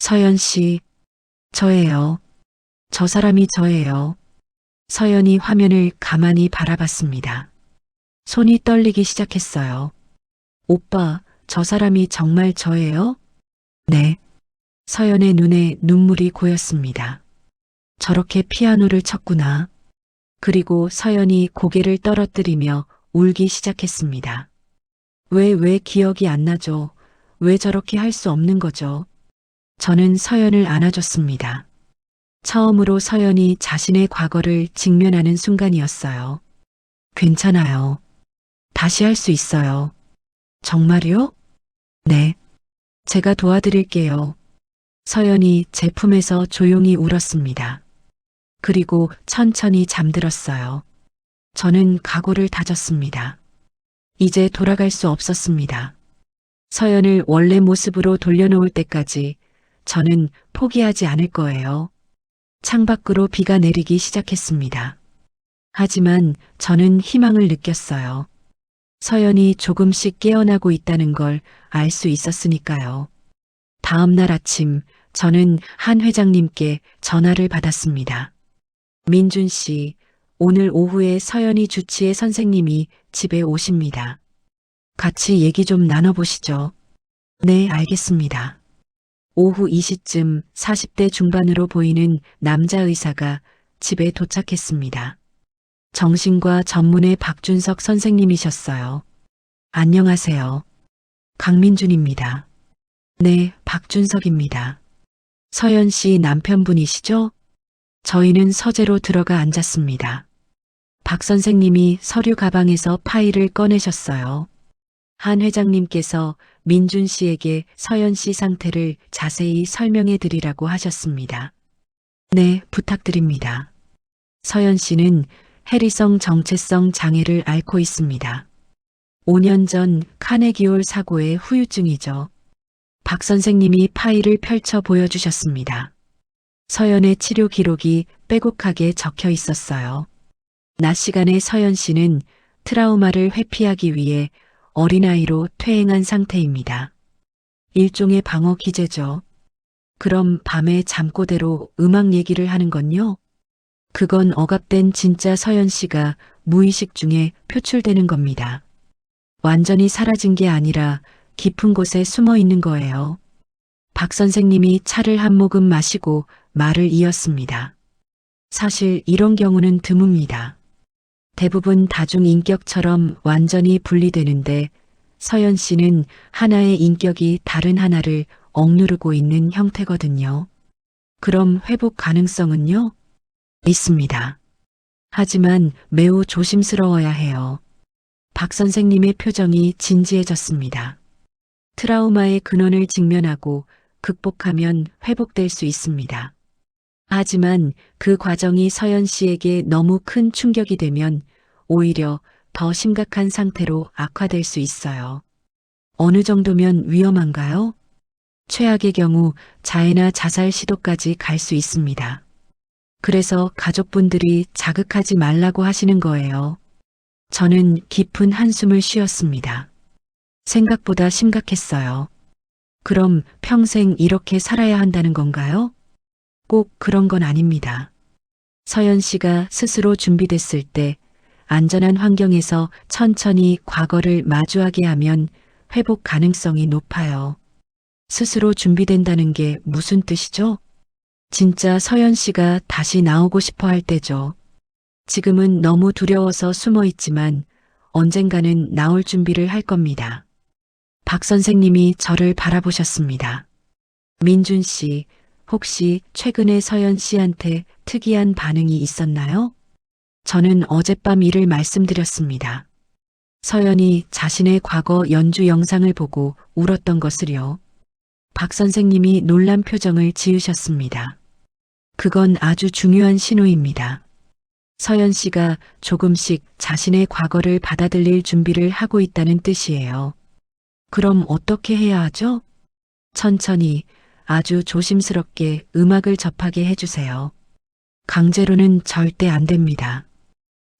서연 씨, 저예요. 저 사람이 저예요. 서연이 화면을 가만히 바라봤습니다. 손이 떨리기 시작했어요. 오빠, 저 사람이 정말 저예요? 네. 서연의 눈에 눈물이 고였습니다. 저렇게 피아노를 쳤구나. 그리고 서연이 고개를 떨어뜨리며 울기 시작했습니다. 왜 기억이 안 나죠? 왜 저렇게 할 수 없는 거죠? 저는 서연을 안아줬습니다. 처음으로 서연이 자신의 과거를 직면하는 순간이었어요. 괜찮아요. 다시 할 수 있어요. 정말요? 네. 제가 도와드릴게요. 서연이 제 품에서 조용히 울었습니다. 그리고 천천히 잠들었어요. 저는 각오를 다졌습니다. 이제 돌아갈 수 없었습니다. 서연을 원래 모습으로 돌려놓을 때까지 저는 포기하지 않을 거예요. 창밖으로 비가 내리기 시작했습니다. 하지만 저는 희망을 느꼈어요. 서연이 조금씩 깨어나고 있다는 걸 알 수 있었으니까요. 다음 날 아침 저는 한 회장님께 전화를 받았습니다. 민준 씨, 오늘 오후에 서연이 주치의 선생님이 집에 오십니다. 같이 얘기 좀 나눠보시죠. 네, 알겠습니다. 오후 2시쯤 40대 중반으로 보이는 남자 의사가 집에 도착했습니다. 정신과 전문의 박준석 선생님이셨어요. 안녕하세요. 강민준입니다. 네, 박준석입니다. 서연 씨 남편분이시죠? 저희는 서재로 들어가 앉았습니다. 박 선생님이 서류 가방에서 파일을 꺼내셨어요. 한 회장님께서 민준 씨에게 서연 씨 상태를 자세히 설명해 드리라고 하셨습니다. 네, 부탁드립니다. 서연 씨는 해리성 정체성 장애를 앓고 있습니다. 5년 전 카네기홀 사고의 후유증이죠. 박 선생님이 파일을 펼쳐 보여주셨습니다. 서연의 치료 기록이 빼곡하게 적혀 있었어요. 낮 시간에 서연 씨는 트라우마를 회피하기 위해 어린아이로 퇴행한 상태입니다. 일종의 방어 기제죠. 그럼 밤에 잠꼬대로 음악 얘기를 하는 건요? 그건 억압된 진짜 서연 씨가 무의식 중에 표출되는 겁니다. 완전히 사라진 게 아니라 깊은 곳에 숨어 있는 거예요. 박 선생님이 차를 한 모금 마시고 말을 이었습니다. 사실 이런 경우는 드뭅니다. 대부분 다중인격처럼 완전히 분리되는데 서연 씨는 하나의 인격이 다른 하나를 억누르고 있는 형태거든요. 그럼 회복 가능성은요? 있습니다. 하지만 매우 조심스러워야 해요. 박 선생님의 표정이 진지해졌습니다. 트라우마의 근원을 직면하고 극복하면 회복될 수 있습니다. 하지만 그 과정이 서연 씨에게 너무 큰 충격이 되면 오히려 더 심각한 상태로 악화될 수 있어요. 어느 정도면 위험한가요? 최악의 경우 자해나 자살 시도까지 갈 수 있습니다. 그래서 가족분들이 자극하지 말라고 하시는 거예요. 저는 깊은 한숨을 쉬었습니다. 생각보다 심각했어요. 그럼 평생 이렇게 살아야 한다는 건가요? 꼭 그런 건 아닙니다. 서연 씨가 스스로 준비됐을 때 안전한 환경에서 천천히 과거를 마주하게 하면 회복 가능성이 높아요. 스스로 준비된다는 게 무슨 뜻이죠? 진짜 서연 씨가 다시 나오고 싶어 할 때죠. 지금은 너무 두려워서 숨어 있지만 언젠가는 나올 준비를 할 겁니다. 박 선생님이 저를 바라보셨습니다. 민준 씨, 혹시 최근에 서연 씨한테 특이한 반응이 있었나요? 저는 어젯밤 일을 말씀드렸습니다. 서연이 자신의 과거 연주 영상을 보고 울었던 것을요. 박 선생님이 놀란 표정을 지으셨습니다. 그건 아주 중요한 신호입니다. 서연 씨가 조금씩 자신의 과거를 받아들일 준비를 하고 있다는 뜻이에요. 그럼 어떻게 해야 하죠? 천천히 아주 조심스럽게 음악을 접하게 해주세요. 강제로는 절대 안 됩니다.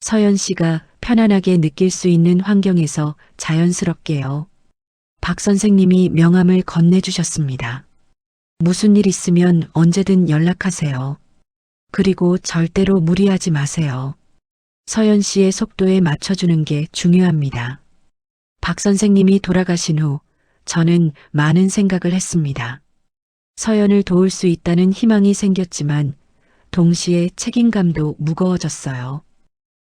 서연 씨가 편안하게 느낄 수 있는 환경에서 자연스럽게요. 박 선생님이 명함을 건네주셨습니다. 무슨 일 있으면 언제든 연락하세요. 그리고 절대로 무리하지 마세요. 서연 씨의 속도에 맞춰주는 게 중요합니다. 박 선생님이 돌아가신 후 저는 많은 생각을 했습니다. 서연을 도울 수 있다는 희망이 생겼지만 동시에 책임감도 무거워졌어요.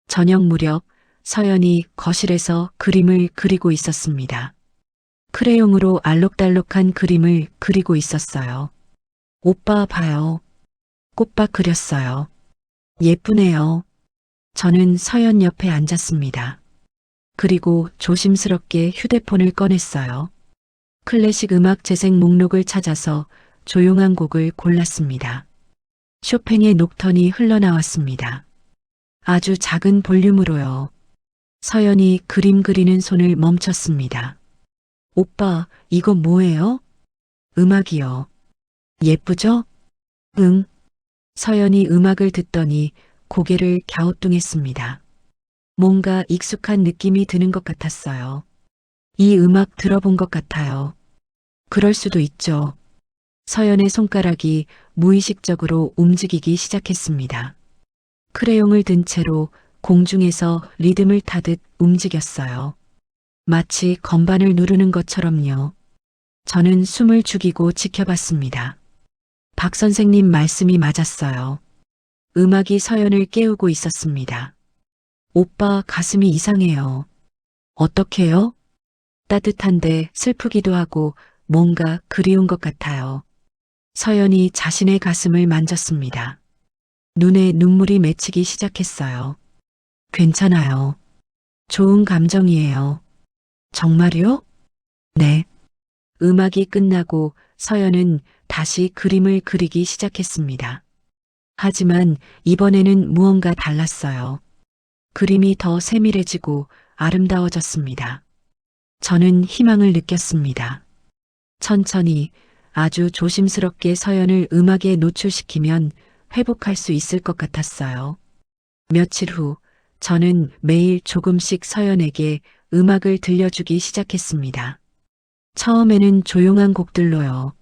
저녁 무렵 서연이 거실에서 그림을 그리고 있었습니다. 크레용으로 알록달록한 그림을 그리고 있었어요. 오빠 봐요. 꽃밭 그렸어요. 예쁘네요. 저는 서연 옆에 앉았습니다. 그리고 조심스럽게 휴대폰을 꺼냈어요. 클래식 음악 재생 목록을 찾아서 조용한 곡을 골랐습니다. 쇼팽의 녹턴이 흘러나왔습니다. 아주 작은 볼륨으로요. 서연이 그림 그리는 손을 멈췄습니다. 오빠, 이거 뭐예요? 음악이요. 예쁘죠? 응. 서연이 음악을 듣더니 고개를 갸우뚱했습니다. 뭔가 익숙한 느낌이 드는 것 같았어요. 이 음악 들어본 것 같아요. 그럴 수도 있죠. 서연의 손가락이 무의식적으로 움직이기 시작했습니다. 크레용을 든 채로 공중에서 리듬을 타듯 움직였어요. 마치 건반을 누르는 것처럼요. 저는 숨을 죽이고 지켜봤습니다. 박 선생님 말씀이 맞았어요. 음악이 서연을 깨우고 있었습니다. 오빠 가슴이 이상해요. 어떻게요? 따뜻한데 슬프기도 하고 뭔가 그리운 것 같아요. 서연이 자신의 가슴을 만졌습니다. 눈에 눈물이 맺히기 시작했어요. 괜찮아요. 좋은 감정이에요. 정말요? 네. 음악이 끝나고 서연은 다시 그림을 그리기 시작했습니다. 하지만 이번에는 무언가 달랐어요. 그림이 더 세밀해지고 아름다워졌습니다. 저는 희망을 느꼈습니다. 천천히 아주 조심스럽게 서연을 음악에 노출시키면 회복할 수 있을 것 같았어요. 며칠 후 저는 매일 조금씩 서연에게 음악을 들려주기 시작했습니다. 처음에는 조용한 곡들로요.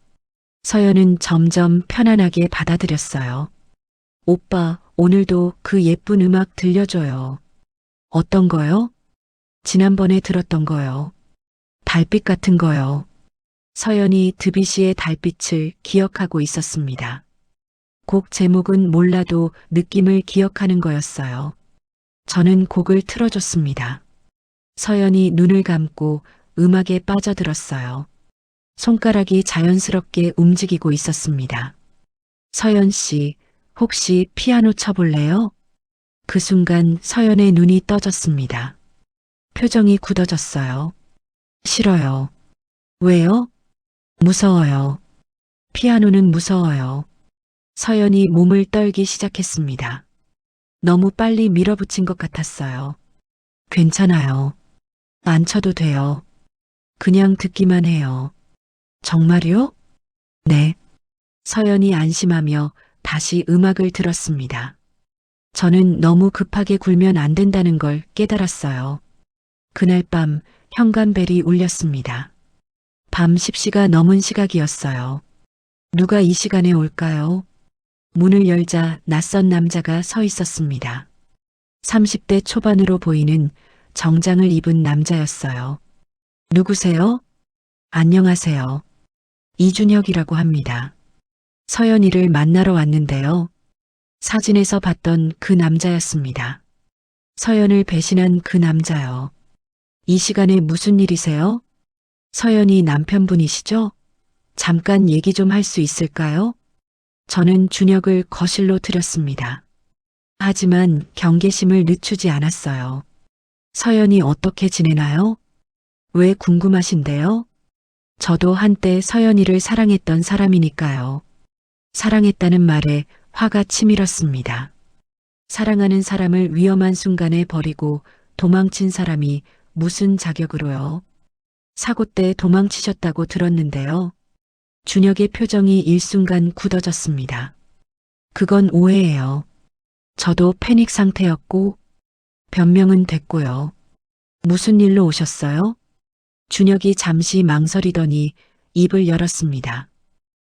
서연은 점점 편안하게 받아들였어요. 오빠, 오늘도 그 예쁜 음악 들려줘요. 어떤 거요? 지난번에 들었던 거요. 달빛 같은 거요. 서연이 드뷔시의 달빛을 기억하고 있었습니다. 곡 제목은 몰라도 느낌을 기억하는 거였어요. 저는 곡을 틀어줬습니다. 서연이 눈을 감고 음악에 빠져들었어요. 손가락이 자연스럽게 움직이고 있었습니다. 서연 씨, 혹시 피아노 쳐볼래요? 그 순간 서연의 눈이 떠졌습니다. 표정이 굳어졌어요. 싫어요. 왜요? 무서워요. 피아노는 무서워요. 서연이 몸을 떨기 시작했습니다. 너무 빨리 밀어붙인 것 같았어요. 괜찮아요. 안 쳐도 돼요. 그냥 듣기만 해요. 정말요? 네. 서연이 안심하며 다시 음악을 들었습니다. 저는 너무 급하게 굴면 안 된다는 걸 깨달았어요. 그날 밤 현관벨이 울렸습니다. 밤 10시가 넘은 시각이었어요. 누가 이 시간에 올까요? 문을 열자 낯선 남자가 서 있었습니다. 30대 초반으로 보이는 정장을 입은 남자였어요. 누구세요? 안녕하세요. 이준혁이라고 합니다. 서연이를 만나러 왔는데요. 사진에서 봤던 그 남자였습니다. 서연을 배신한 그 남자요. 이 시간에 무슨 일이세요? 서연이 남편분이시죠? 잠깐 얘기 좀 할 수 있을까요? 저는 준혁을 거실로 들였습니다. 하지만 경계심을 늦추지 않았어요. 서연이 어떻게 지내나요? 왜 궁금하신데요? 저도 한때 서연이를 사랑했던 사람이니까요. 사랑했다는 말에 화가 치밀었습니다. 사랑하는 사람을 위험한 순간에 버리고 도망친 사람이 무슨 자격으로요? 사고 때 도망치셨다고 들었는데요. 준혁의 표정이 일순간 굳어졌습니다. 그건 오해예요. 저도 패닉 상태였고 변명은 됐고요. 무슨 일로 오셨어요? 준혁이 잠시 망설이더니 입을 열었습니다.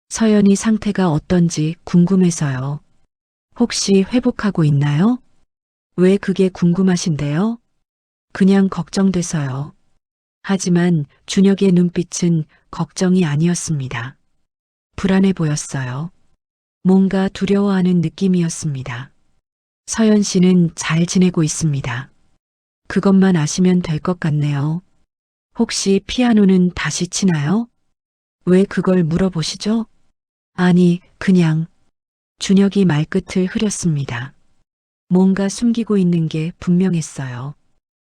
서연이 상태가 어떤지 궁금해서요. 혹시 회복하고 있나요? 왜 그게 궁금하신데요? 그냥 걱정돼서요. 하지만 준혁의 눈빛은 걱정이 아니었습니다. 불안해 보였어요. 뭔가 두려워하는 느낌이었습니다. 서연 씨는 잘 지내고 있습니다. 그것만 아시면 될 것 같네요. 혹시 피아노는 다시 치나요? 왜 그걸 물어보시죠? 아니, 그냥. 준혁이 말끝을 흐렸습니다. 뭔가 숨기고 있는 게 분명했어요.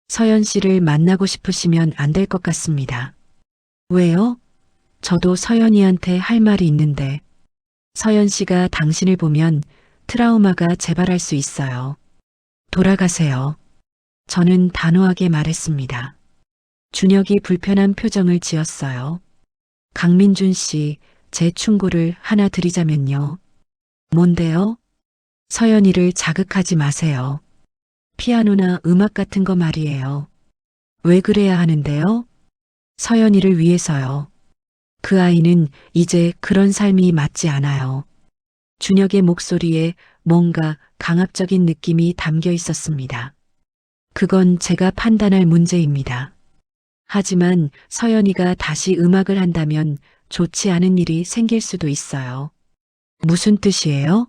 서연 씨를 만나고 싶으시면 안 될 것 같습니다. 왜요? 저도 서연이한테 할 말이 있는데, 서연 씨가 당신을 보면 트라우마가 재발할 수 있어요. 돌아가세요. 저는 단호하게 말했습니다. 준혁이 불편한 표정을 지었어요. 강민준 씨, 제 충고를 하나 드리자면요. 뭔데요? 서연이를 자극하지 마세요. 피아노나 음악 같은 거 말이에요. 왜 그래야 하는데요? 서연이를 위해서요. 그 아이는 이제 그런 삶이 맞지 않아요. 준혁의 목소리에 뭔가 강압적인 느낌이 담겨 있었습니다. 그건 제가 판단할 문제입니다. 하지만 서연이가 다시 음악을 한다면 좋지 않은 일이 생길 수도 있어요. 무슨 뜻이에요?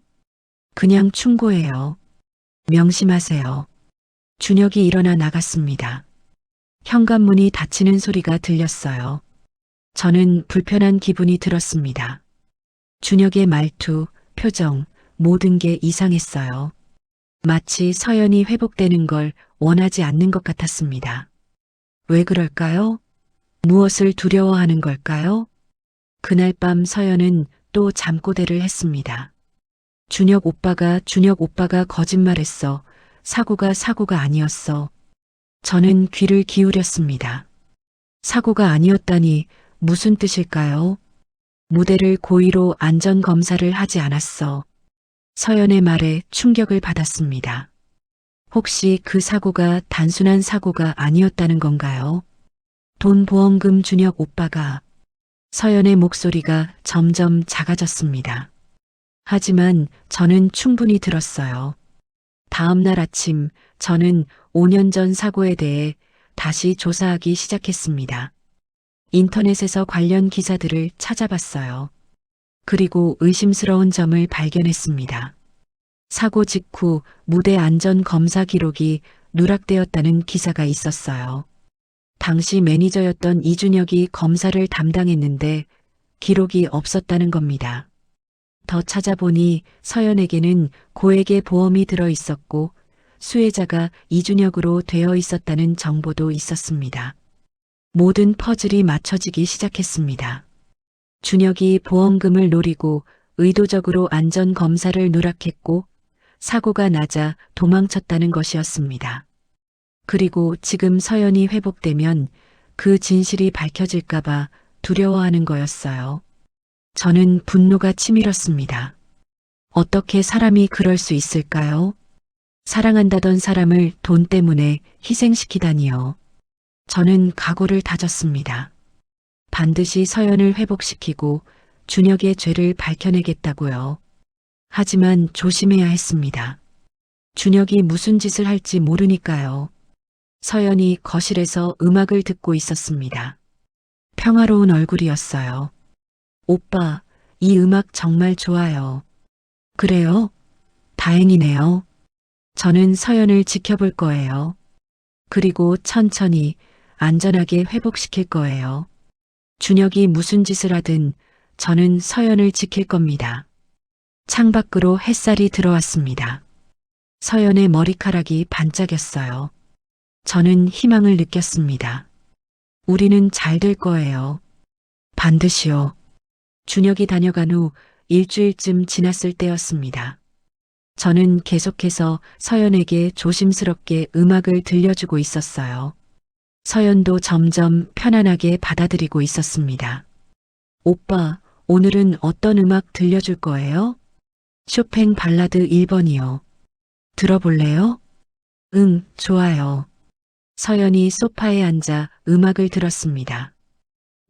그냥 충고해요. 명심하세요. 준혁이 일어나 나갔습니다. 현관문이 닫히는 소리가 들렸어요. 저는 불편한 기분이 들었습니다. 준혁의 말투, 표정, 모든 게 이상했어요. 마치 서연이 회복되는 걸 원하지 않는 것 같았습니다. 왜 그럴까요? 무엇을 두려워하는 걸까요? 그날 밤 서연은 또 잠꼬대를 했습니다. 준혁 오빠가 거짓말했어. 사고가 아니었어. 저는 귀를 기울였습니다. 사고가 아니었다니 무슨 뜻일까요? 무대를 고의로 안전검사를 하지 않았어. 서연의 말에 충격을 받았습니다. 혹시 그 사고가 단순한 사고가 아니었다는 건가요? 돈 보험금 준혁 오빠가. 서연의 목소리가 점점 작아졌습니다. 하지만 저는 충분히 들었어요. 다음 날 아침 저는 5년 전 사고에 대해 다시 조사하기 시작했습니다. 인터넷에서 관련 기사들을 찾아봤어요. 그리고 의심스러운 점을 발견했습니다. 사고 직후 무대 안전 검사 기록이 누락되었다는 기사가 있었어요. 당시 매니저였던 이준혁이 검사를 담당했는데 기록이 없었다는 겁니다. 더 찾아보니 서연에게는 고액의 보험이 들어 있었고 수혜자가 이준혁으로 되어 있었다는 정보도 있었습니다. 모든 퍼즐이 맞춰지기 시작했습니다. 준혁이 보험금을 노리고 의도적으로 안전검사를 누락했고 사고가 나자 도망쳤다는 것이었습니다. 그리고 지금 서연이 회복되면 그 진실이 밝혀질까봐 두려워하는 거였어요. 저는 분노가 치밀었습니다. 어떻게 사람이 그럴 수 있을까요? 사랑한다던 사람을 돈 때문에 희생시키다니요. 저는 각오를 다졌습니다. 반드시 서연을 회복시키고 준혁의 죄를 밝혀내겠다고요. 하지만 조심해야 했습니다. 준혁이 무슨 짓을 할지 모르니까요. 서연이 거실에서 음악을 듣고 있었습니다. 평화로운 얼굴이었어요. 오빠, 이 음악 정말 좋아요. 그래요? 다행이네요. 저는 서연을 지켜볼 거예요. 그리고 천천히 안전하게 회복시킬 거예요. 준혁이 무슨 짓을 하든 저는 서연을 지킬 겁니다. 창밖으로 햇살이 들어왔습니다. 서연의 머리카락이 반짝였어요. 저는 희망을 느꼈습니다. 우리는 잘 될 거예요. 반드시요. 준혁이 다녀간 후 일주일쯤 지났을 때였습니다. 저는 계속해서 서연에게 조심스럽게 음악을 들려주고 있었어요. 서연도 점점 편안하게 받아들이고 있었습니다. 오빠, 오늘은 어떤 음악 들려줄 거예요? 쇼팽 발라드 1번이요. 들어볼래요? 응, 좋아요. 서연이 소파에 앉아 음악을 들었습니다.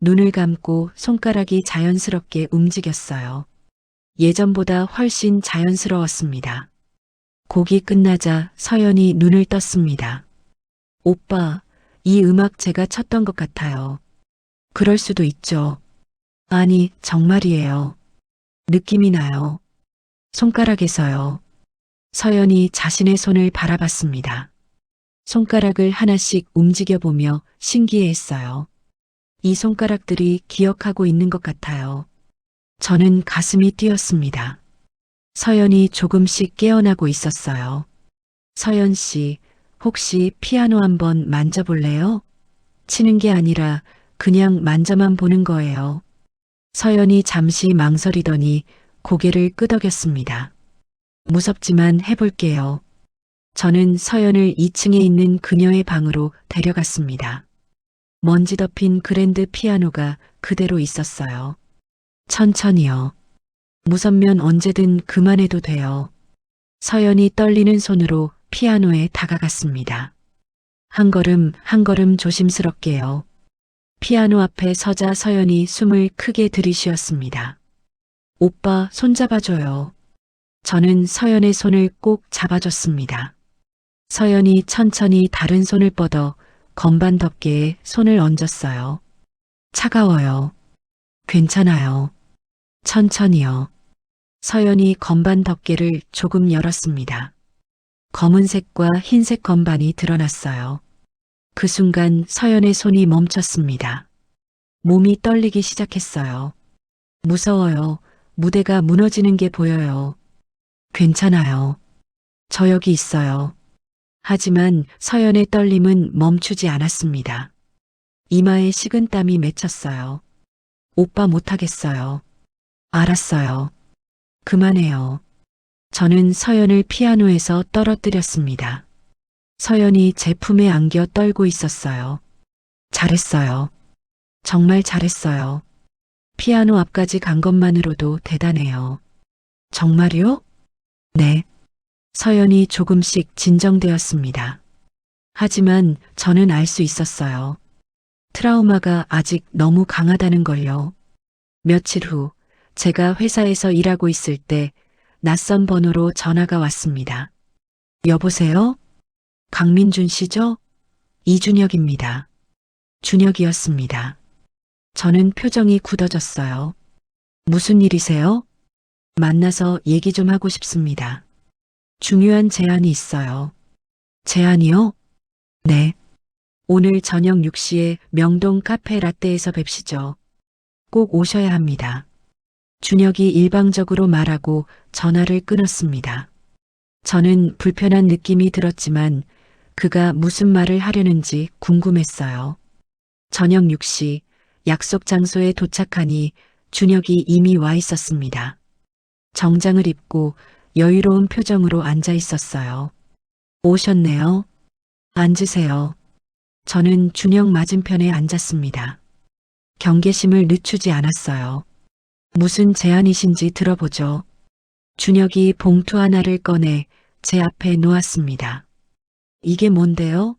눈을 감고 손가락이 자연스럽게 움직였어요. 예전보다 훨씬 자연스러웠습니다. 곡이 끝나자 서연이 눈을 떴습니다. 오빠, 이 음악 제가 쳤던 것 같아요. 그럴 수도 있죠. 아니, 정말이에요. 느낌이 나요. 손가락에서요. 서연이 자신의 손을 바라봤습니다. 손가락을 하나씩 움직여보며 신기해했어요. 이 손가락들이 기억하고 있는 것 같아요. 저는 가슴이 뛰었습니다. 서연이 조금씩 깨어나고 있었어요. 서연 씨, 혹시 피아노 한번 만져볼래요? 치는 게 아니라 그냥 만져만 보는 거예요. 서연이 잠시 망설이더니 고개를 끄덕였습니다. 무섭지만 해볼게요. 저는 서연을 2층에 있는 그녀의 방으로 데려갔습니다. 먼지 덮인 그랜드 피아노가 그대로 있었어요. 천천히요. 무섭면 언제든 그만해도 돼요. 서연이 떨리는 손으로 피아노에 다가갔습니다. 한 걸음 한 걸음 조심스럽게요. 피아노 앞에 서자 서연이 숨을 크게 들이쉬었습니다. 오빠 손 잡아줘요. 저는 서연의 손을 꼭 잡아줬습니다. 서연이 천천히 다른 손을 뻗어 건반 덮개에 손을 얹었어요. 차가워요. 괜찮아요. 천천히요. 서연이 건반 덮개를 조금 열었습니다. 검은색과 흰색 건반이 드러났어요. 그 순간 서연의 손이 멈췄습니다. 몸이 떨리기 시작했어요. 무서워요. 무대가 무너지는 게 보여요. 괜찮아요. 저 여기 있어요. 하지만 서연의 떨림은 멈추지 않았습니다. 이마에 식은땀이 맺혔어요. 오빠 못하겠어요. 알았어요. 그만해요. 저는 서연을 피아노에서 떨어뜨렸습니다. 서연이 제 품에 안겨 떨고 있었어요. 잘했어요. 정말 잘했어요. 피아노 앞까지 간 것만으로도 대단해요. 정말요? 네. 서연이 조금씩 진정되었습니다. 하지만 저는 알 수 있었어요. 트라우마가 아직 너무 강하다는 걸요. 며칠 후 제가 회사에서 일하고 있을 때 낯선 번호로 전화가 왔습니다. 여보세요? 강민준 씨죠? 이준혁입니다. 준혁이었습니다. 저는 표정이 굳어졌어요. 무슨 일이세요? 만나서 얘기 좀 하고 싶습니다. 중요한 제안이 있어요. 제안이요? 네. 오늘 저녁 6시에 명동 카페 라떼에서 뵙시죠. 꼭 오셔야 합니다. 준혁이 일방적으로 말하고 전화를 끊었습니다. 저는 불편한 느낌이 들었지만 그가 무슨 말을 하려는지 궁금했어요. 저녁 6시 약속 장소에 도착하니 준혁이 이미 와 있었습니다. 정장을 입고 여유로운 표정으로 앉아 있었어요. 오셨네요. 앉으세요. 저는 준혁 맞은편에 앉았습니다. 경계심을 늦추지 않았어요. 무슨 제안이신지 들어보죠. 준혁이 봉투 하나를 꺼내 제 앞에 놓았습니다. 이게 뭔데요?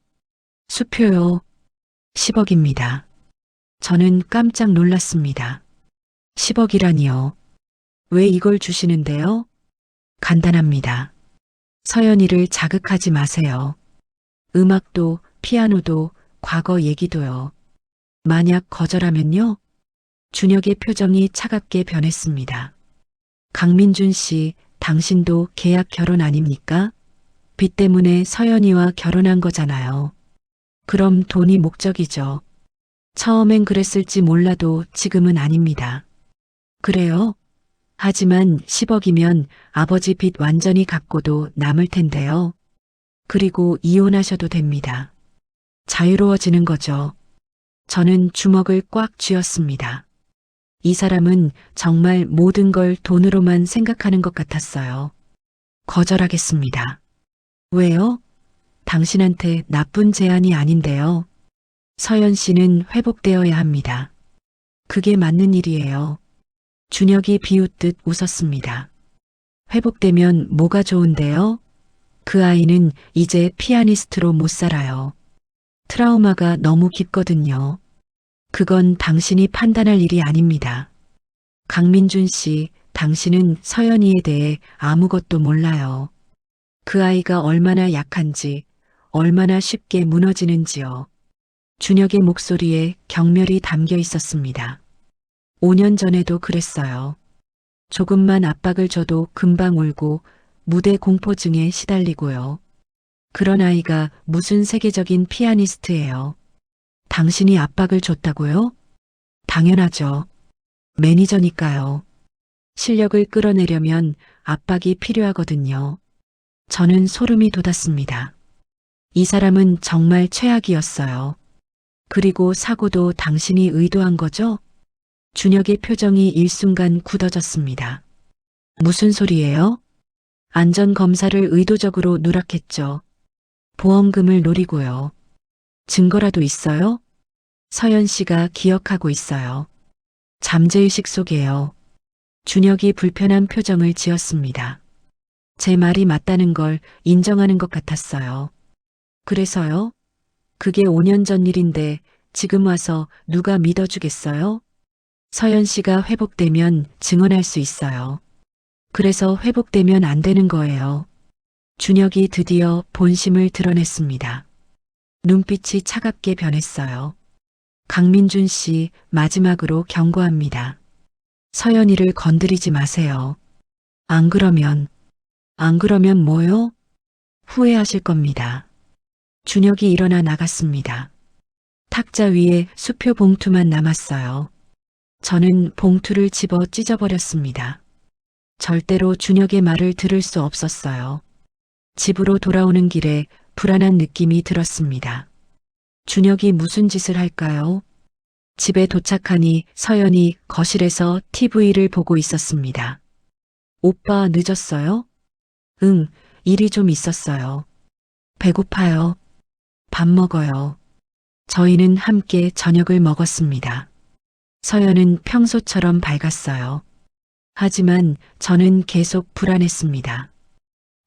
수표요. 10억입니다. 저는 깜짝 놀랐습니다. 10억이라니요. 왜 이걸 주시는데요? 간단합니다. 서연이를 자극하지 마세요. 음악도 피아노도 과거 얘기도요. 만약 거절하면요? 준혁의 표정이 차갑게 변했습니다. 강민준 씨, 당신도 계약 결혼 아닙니까? 빚 때문에 서연이와 결혼한 거잖아요. 그럼 돈이 목적이죠. 처음엔 그랬을지 몰라도 지금은 아닙니다. 그래요? 하지만 10억이면 아버지 빚 완전히 갚고도 남을 텐데요. 그리고 이혼하셔도 됩니다. 자유로워지는 거죠. 저는 주먹을 꽉 쥐었습니다. 이 사람은 정말 모든 걸 돈으로만 생각하는 것 같았어요. 거절하겠습니다. 왜요? 당신한테 나쁜 제안이 아닌데요. 서연 씨는 회복되어야 합니다. 그게 맞는 일이에요. 준혁이 비웃듯 웃었습니다. 회복되면 뭐가 좋은데요? 그 아이는 이제 피아니스트로 못 살아요. 트라우마가 너무 깊거든요. 그건 당신이 판단할 일이 아닙니다. 강민준 씨, 당신은 서연이에 대해 아무것도 몰라요. 그 아이가 얼마나 약한지, 얼마나 쉽게 무너지는지요. 준혁의 목소리에 경멸이 담겨 있었습니다. 5년 전에도 그랬어요. 조금만 압박을 줘도 금방 울고 무대 공포증에 시달리고요. 그런 아이가 무슨 세계적인 피아니스트예요. 당신이 압박을 줬다고요? 당연하죠. 매니저니까요. 실력을 끌어내려면 압박이 필요하거든요. 저는 소름이 돋았습니다. 이 사람은 정말 최악이었어요. 그리고 사고도 당신이 의도한 거죠? 준혁의 표정이 일순간 굳어졌습니다. 무슨 소리예요? 안전검사를 의도적으로 누락했죠. 보험금을 노리고요. 증거라도 있어요? 서연 씨가 기억하고 있어요. 잠재의식 속에요. 준혁이 불편한 표정을 지었습니다. 제 말이 맞다는 걸 인정하는 것 같았어요. 그래서요? 그게 5년 전 일인데 지금 와서 누가 믿어주겠어요? 서연 씨가 회복되면 증언할 수 있어요. 그래서 회복되면 안 되는 거예요. 준혁이 드디어 본심을 드러냈습니다. 눈빛이 차갑게 변했어요. 강민준 씨, 마지막으로 경고합니다. 서연이를 건드리지 마세요. 안 그러면 뭐요? 후회하실 겁니다. 준혁이 일어나 나갔습니다. 탁자 위에 수표 봉투만 남았어요. 저는 봉투를 집어 찢어버렸습니다. 절대로 준혁의 말을 들을 수 없었어요. 집으로 돌아오는 길에 불안한 느낌이 들었습니다. 준혁이 무슨 짓을 할까요? 집에 도착하니 서연이 거실에서 TV를 보고 있었습니다. 오빠 늦었어요? 응, 일이 좀 있었어요. 배고파요. 밥 먹어요. 저희는 함께 저녁을 먹었습니다. 서연은 평소처럼 밝았어요. 하지만 저는 계속 불안했습니다.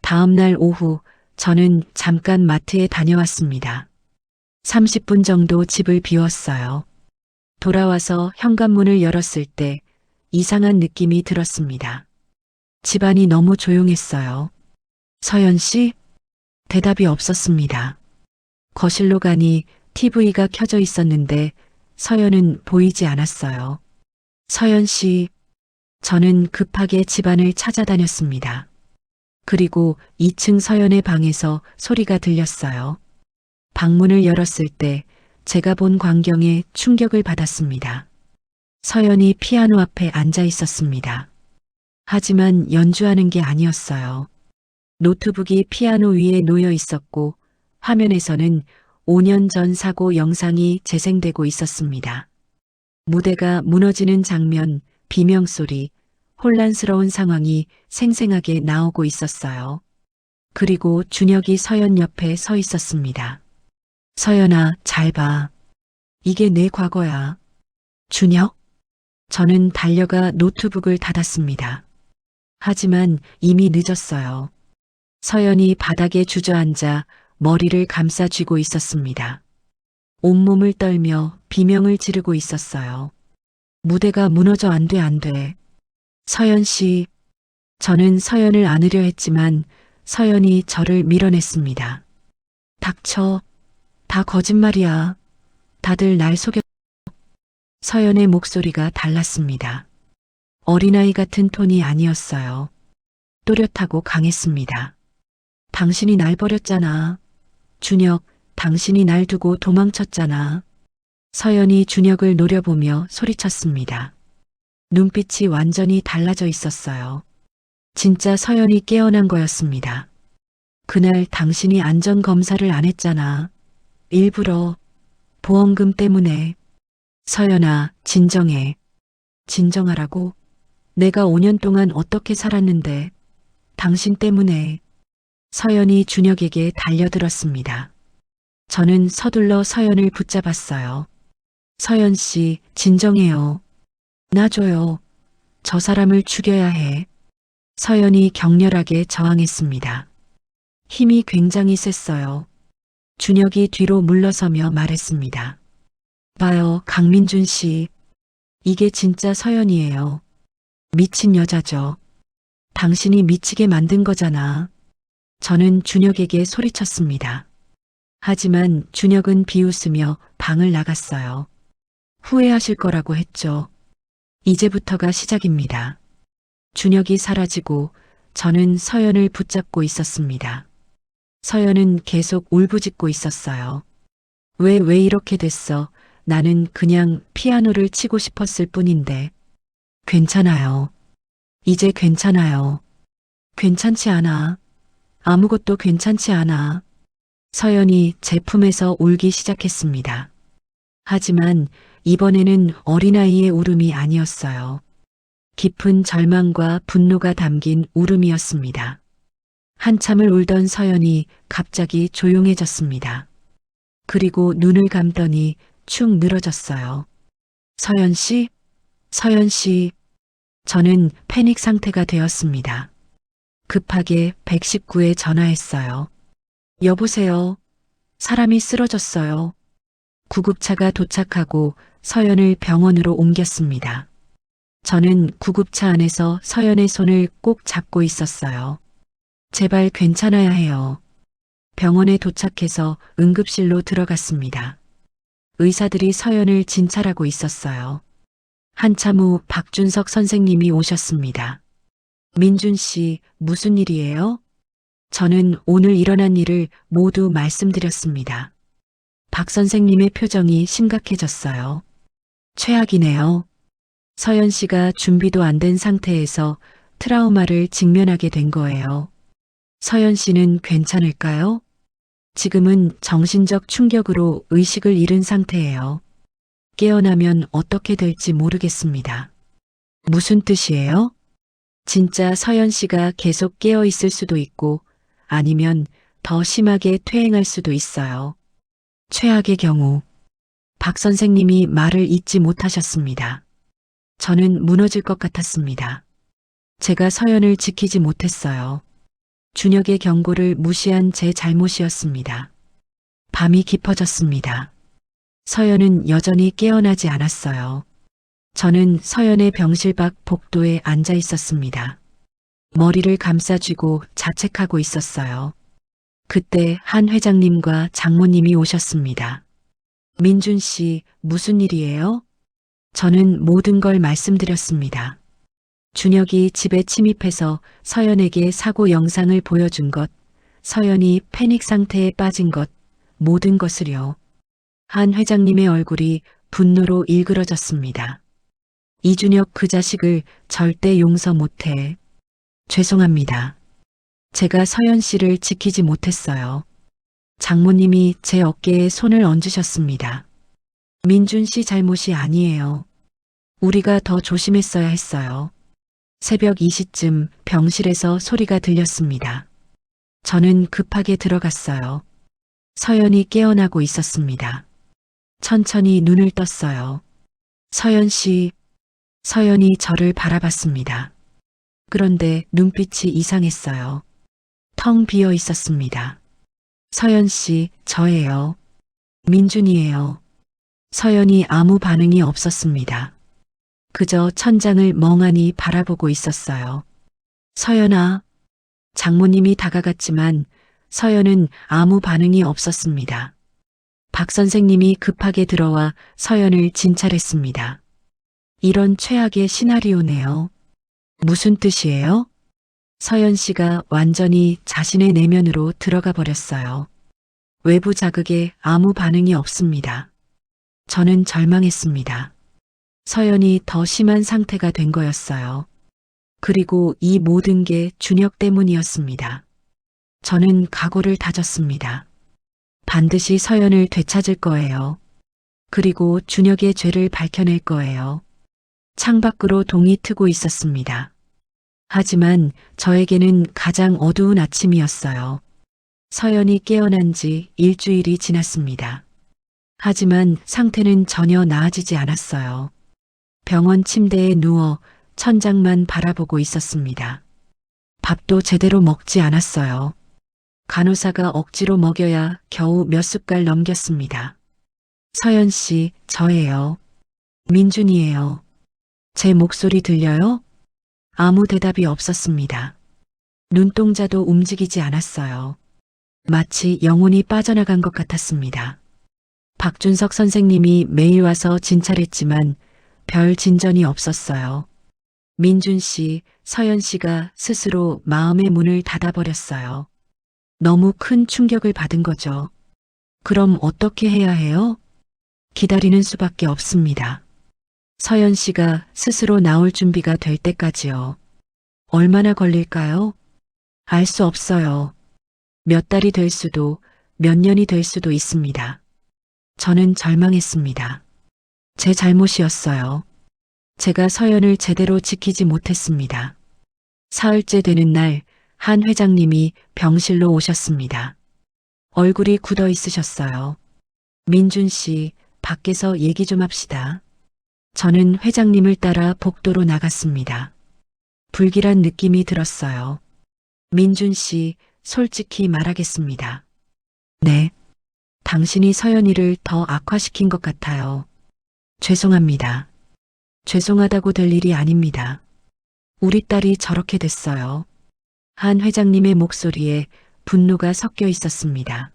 다음 날 오후 저는 잠깐 마트에 다녀왔습니다. 30분 정도 집을 비웠어요. 돌아와서 현관문을 열었을 때 이상한 느낌이 들었습니다. 집안이 너무 조용했어요. 서연 씨? 대답이 없었습니다. 거실로 가니 TV가 켜져 있었는데 서연은 보이지 않았어요. 서연 씨, 저는 급하게 집안을 찾아다녔습니다. 그리고 2층 서연의 방에서 소리가 들렸어요. 방문을 열었을 때 제가 본 광경에 충격을 받았습니다. 서연이 피아노 앞에 앉아 있었습니다. 하지만 연주하는 게 아니었어요. 노트북이 피아노 위에 놓여 있었고 화면에서는 5년 전 사고 영상이 재생되고 있었습니다. 무대가 무너지는 장면, 비명소리, 혼란스러운 상황이 생생하게 나오고 있었어요. 그리고 준혁이 서연 옆에 서 있었습니다. 서연아, 잘 봐. 이게 내 과거야. 준혁? 저는 달려가 노트북을 닫았습니다. 하지만 이미 늦었어요. 서연이 바닥에 주저앉아 머리를 감싸 쥐고 있었습니다. 온몸을 떨며 비명을 지르고 있었어요. 무대가 무너져 안 돼, 안 돼. 서연 씨, 저는 서연을 안으려 했지만 서연이 저를 밀어냈습니다. 닥쳐. 다 거짓말이야. 다들 날 속여. 서연의 목소리가 달랐습니다. 어린아이 같은 톤이 아니었어요. 또렷하고 강했습니다. 당신이 날 버렸잖아. 준혁, 당신이 날 두고 도망쳤잖아. 서연이 준혁을 노려보며 소리쳤습니다. 눈빛이 완전히 달라져 있었어요. 진짜 서연이 깨어난 거였습니다. 그날 당신이 안전검사를 안 했잖아. 일부러 보험금 때문에. 서연아, 진정해. 진정하라고? 내가 5년 동안 어떻게 살았는데 당신 때문에. 서연이 준혁에게 달려들었습니다. 저는 서둘러 서연을 붙잡았어요. 서연 씨, 진정해요. 놔줘요. 저 사람을 죽여야 해. 서연이 격렬하게 저항했습니다. 힘이 굉장히 셌어요. 준혁이 뒤로 물러서며 말했습니다. 봐요, 강민준 씨. 이게 진짜 서연이에요. 미친 여자죠. 당신이 미치게 만든 거잖아. 저는 준혁에게 소리쳤습니다. 하지만 준혁은 비웃으며 방을 나갔어요. 후회하실 거라고 했죠. 이제부터가 시작입니다. 준혁이 사라지고 저는 서연을 붙잡고 있었습니다. 서연은 계속 울부짖고 있었어요. 왜 이렇게 됐어? 나는 그냥 피아노를 치고 싶었을 뿐인데. 괜찮아요. 이제 괜찮아요. 괜찮지 않아. 아무것도 괜찮지 않아. 서연이 제 품에서 울기 시작했습니다. 하지만 이번에는 어린아이의 울음이 아니었어요. 깊은 절망과 분노가 담긴 울음이었습니다. 한참을 울던 서연이 갑자기 조용해졌습니다. 그리고 눈을 감더니 축 늘어졌어요. 서연 씨? 서연 씨. 저는 패닉 상태가 되었습니다. 급하게 119에 전화했어요. 여보세요. 사람이 쓰러졌어요. 구급차가 도착하고 서연을 병원으로 옮겼습니다. 저는 구급차 안에서 서연의 손을 꼭 잡고 있었어요. 제발 괜찮아야 해요. 병원에 도착해서 응급실로 들어갔습니다. 의사들이 서연을 진찰하고 있었어요. 한참 후 박준석 선생님이 오셨습니다. 민준 씨, 무슨 일이에요? 저는 오늘 일어난 일을 모두 말씀드렸습니다. 박 선생님의 표정이 심각해졌어요. 최악이네요. 서연 씨가 준비도 안 된 상태에서 트라우마를 직면하게 된 거예요. 서연 씨는 괜찮을까요? 지금은 정신적 충격으로 의식을 잃은 상태예요. 깨어나면 어떻게 될지 모르겠습니다. 무슨 뜻이에요? 진짜 서연 씨가 계속 깨어 있을 수도 있고 아니면 더 심하게 퇴행할 수도 있어요. 최악의 경우. 박 선생님이 말을 잇지 못하셨습니다. 저는 무너질 것 같았습니다. 제가 서연을 지키지 못했어요. 준혁의 경고를 무시한 제 잘못이었습니다. 밤이 깊어졌습니다. 서연은 여전히 깨어나지 않았어요. 저는 서연의 병실 밖 복도에 앉아 있었습니다. 머리를 감싸쥐고 자책하고 있었어요. 그때 한 회장님과 장모님이 오셨습니다. 민준 씨, 무슨 일이에요? 저는 모든 걸 말씀드렸습니다. 준혁이 집에 침입해서 서연에게 사고 영상을 보여준 것, 서연이 패닉 상태에 빠진 것, 모든 것을요. 한 회장님의 얼굴이 분노로 일그러졌습니다. 이준혁 그 자식을 절대 용서 못해. 죄송합니다. 제가 서연 씨를 지키지 못했어요. 장모님이 제 어깨에 손을 얹으셨습니다. 민준 씨 잘못이 아니에요. 우리가 더 조심했어야 했어요. 새벽 2시쯤 병실에서 소리가 들렸습니다. 저는 급하게 들어갔어요. 서연이 깨어나고 있었습니다. 천천히 눈을 떴어요. 서연 씨, 서연이 저를 바라봤습니다. 그런데 눈빛이 이상했어요. 텅 비어 있었습니다. 서연 씨, 저예요. 민준이에요. 서연이 아무 반응이 없었습니다. 그저 천장을 멍하니 바라보고 있었어요. 서연아. 장모님이 다가갔지만 서연은 아무 반응이 없었습니다. 박 선생님이 급하게 들어와 서연을 진찰했습니다. 이런 최악의 시나리오네요. 무슨 뜻이에요? 서연 씨가 완전히 자신의 내면으로 들어가 버렸어요. 외부 자극에 아무 반응이 없습니다. 저는 절망했습니다. 서연이 더 심한 상태가 된 거였어요. 그리고 이 모든 게 준혁 때문이었습니다. 저는 각오를 다졌습니다. 반드시 서연을 되찾을 거예요. 그리고 준혁의 죄를 밝혀낼 거예요. 창밖으로 동이 트고 있었습니다. 하지만 저에게는 가장 어두운 아침이었어요. 서연이 깨어난 지 일주일이 지났습니다. 하지만 상태는 전혀 나아지지 않았어요. 병원 침대에 누워 천장만 바라보고 있었습니다. 밥도 제대로 먹지 않았어요. 간호사가 억지로 먹여야 겨우 몇 숟갈 넘겼습니다. 서연 씨, 저예요. 민준이에요. 제 목소리 들려요? 아무 대답이 없었습니다. 눈동자도 움직이지 않았어요. 마치 영혼이 빠져나간 것 같았습니다. 박준석 선생님이 매일 와서 진찰했지만 별 진전이 없었어요. 민준 씨, 서연 씨가 스스로 마음의 문을 닫아버렸어요. 너무 큰 충격을 받은 거죠. 그럼 어떻게 해야 해요? 기다리는 수밖에 없습니다. 서연 씨가 스스로 나올 준비가 될 때까지요. 얼마나 걸릴까요? 알 수 없어요. 몇 달이 될 수도, 몇 년이 될 수도 있습니다. 저는 절망했습니다. 제 잘못이었어요. 제가 서연을 제대로 지키지 못했습니다. 사흘째 되는 날, 한 회장님이 병실로 오셨습니다. 얼굴이 굳어 있으셨어요. 민준 씨, 밖에서 얘기 좀 합시다. 저는 회장님을 따라 복도로 나갔습니다. 불길한 느낌이 들었어요. 민준 씨, 솔직히 말하겠습니다. 네. 당신이 서연이를 더 악화시킨 것 같아요. 죄송합니다. 죄송하다고 될 일이 아닙니다. 우리 딸이 저렇게 됐어요. 한 회장님의 목소리에 분노가 섞여 있었습니다.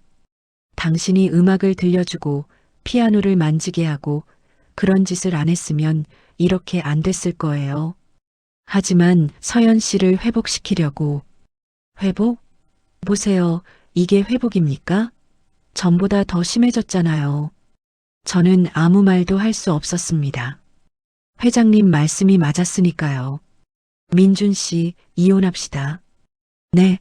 당신이 음악을 들려주고 피아노를 만지게 하고 그런 짓을 안 했으면 이렇게 안 됐을 거예요. 하지만 서연 씨를 회복시키려고. 회복? 보세요. 이게 회복입니까? 전보다 더 심해졌잖아요. 저는 아무 말도 할 수 없었습니다. 회장님 말씀이 맞았으니까요. 민준 씨, 이혼합시다. 네.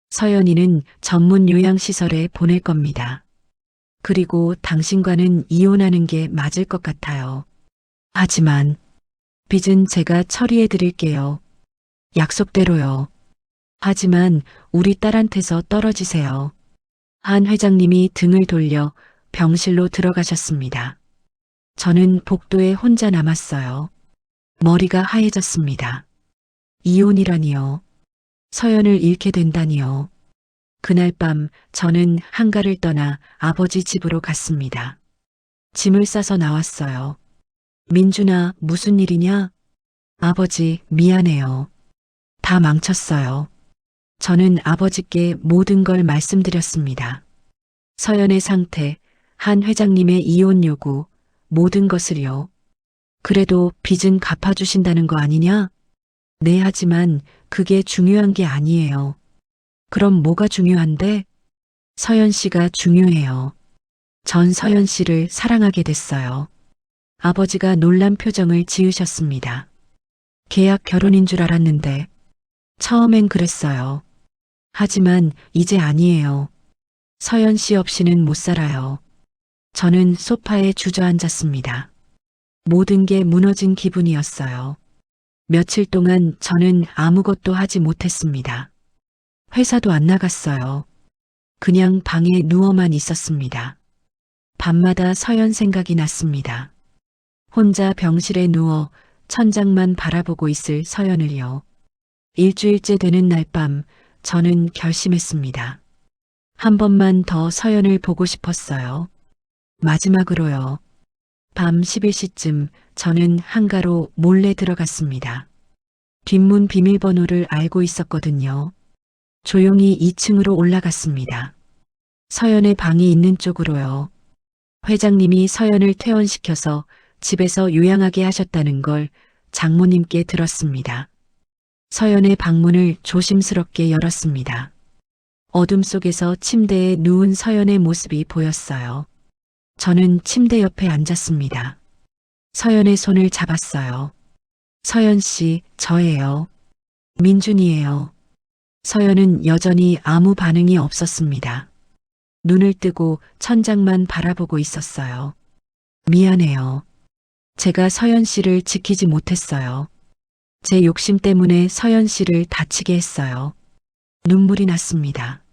서연이는 전문 요양시설에 보낼 겁니다. 그리고 당신과는 이혼하는 게 맞을 것 같아요. 하지만 빚은 제가 처리해 드릴게요. 약속대로요. 하지만 우리 딸한테서 떨어지세요. 한 회장님이 등을 돌려 병실로 들어가셨습니다. 저는 복도에 혼자 남았어요. 머리가 하얘졌습니다. 이혼이라니요. 서연을 잃게 된다니요. 그날 밤 저는 한가를 떠나 아버지 집으로 갔습니다. 짐을 싸서 나왔어요. 민준아, 무슨 일이냐? 아버지, 미안해요. 다 망쳤어요. 저는 아버지께 모든 걸 말씀드렸습니다. 서연의 상태, 한 회장님의 이혼 요구, 모든 것을요. 그래도 빚은 갚아주신다는 거 아니냐? 네, 하지만 그게 중요한 게 아니에요. 그럼 뭐가 중요한데? 서연 씨가 중요해요. 전 서연 씨를 사랑하게 됐어요. 아버지가 놀란 표정을 지으셨습니다. 계약 결혼인 줄 알았는데. 처음엔 그랬어요. 하지만 이제 아니에요. 서연 씨 없이는 못 살아요. 저는 소파에 주저앉았습니다. 모든 게 무너진 기분이었어요. 며칠 동안 저는 아무것도 하지 못했습니다. 회사도 안 나갔어요. 그냥 방에 누워만 있었습니다. 밤마다 서연 생각이 났습니다. 혼자 병실에 누워 천장만 바라보고 있을 서연을요. 일주일째 되는 날 밤 저는 결심했습니다. 한 번만 더 서연을 보고 싶었어요. 마지막으로요. 밤 11시쯤 저는 한가로 몰래 들어갔습니다. 뒷문 비밀번호를 알고 있었거든요. 조용히 2층으로 올라갔습니다. 서연의 방이 있는 쪽으로요. 회장님이 서연을 퇴원시켜서 집에서 요양하게 하셨다는 걸 장모님께 들었습니다. 서연의 방문을 조심스럽게 열었습니다. 어둠 속에서 침대에 누운 서연의 모습이 보였어요. 저는 침대 옆에 앉았습니다. 서연의 손을 잡았어요. 서연 씨, 저예요. 민준이에요. 서연은 여전히 아무 반응이 없었습니다. 눈을 뜨고 천장만 바라보고 있었어요. 미안해요. 제가 서연 씨를 지키지 못했어요. 제 욕심 때문에 서연 씨를 다치게 했어요. 눈물이 났습니다.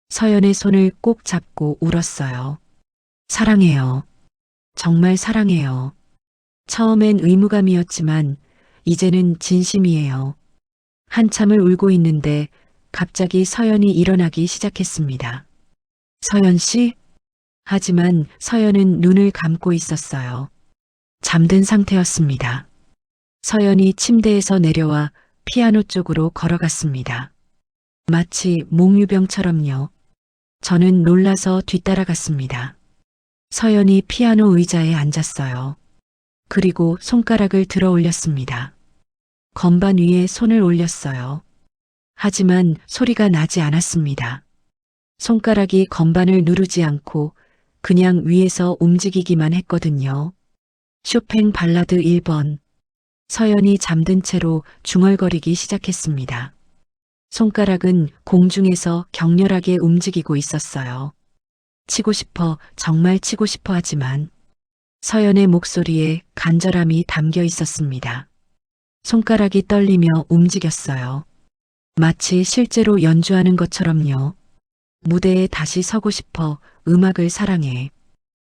서연의 손을 꼭 잡고 울었어요. 사랑해요. 정말 사랑해요. 처음엔 의무감이었지만 이제는 진심이에요. 한참을 울고 있는데 갑자기 서연이 일어나기 시작했습니다. 서연 씨? 하지만 서연은 눈을 감고 있었어요. 잠든 상태였습니다. 서연이 침대에서 내려와 피아노 쪽으로 걸어갔습니다. 마치 몽유병처럼요. 저는 놀라서 뒤따라갔습니다. 서연이 피아노 의자에 앉았어요. 그리고 손가락을 들어 올렸습니다. 건반 위에 손을 올렸어요. 하지만 소리가 나지 않았습니다. 손가락이 건반을 누르지 않고 그냥 위에서 움직이기만 했거든요. 쇼팽 발라드 1번. 서연이 잠든 채로 중얼거리기 시작했습니다. 손가락은 공중에서 격렬하게 움직이고 있었어요. 치고 싶어, 정말 치고 싶어 하지만 서연의 목소리에 간절함이 담겨 있었습니다. 손가락이 떨리며 움직였어요. 마치 실제로 연주하는 것처럼요. 무대에 다시 서고 싶어, 음악을 사랑해.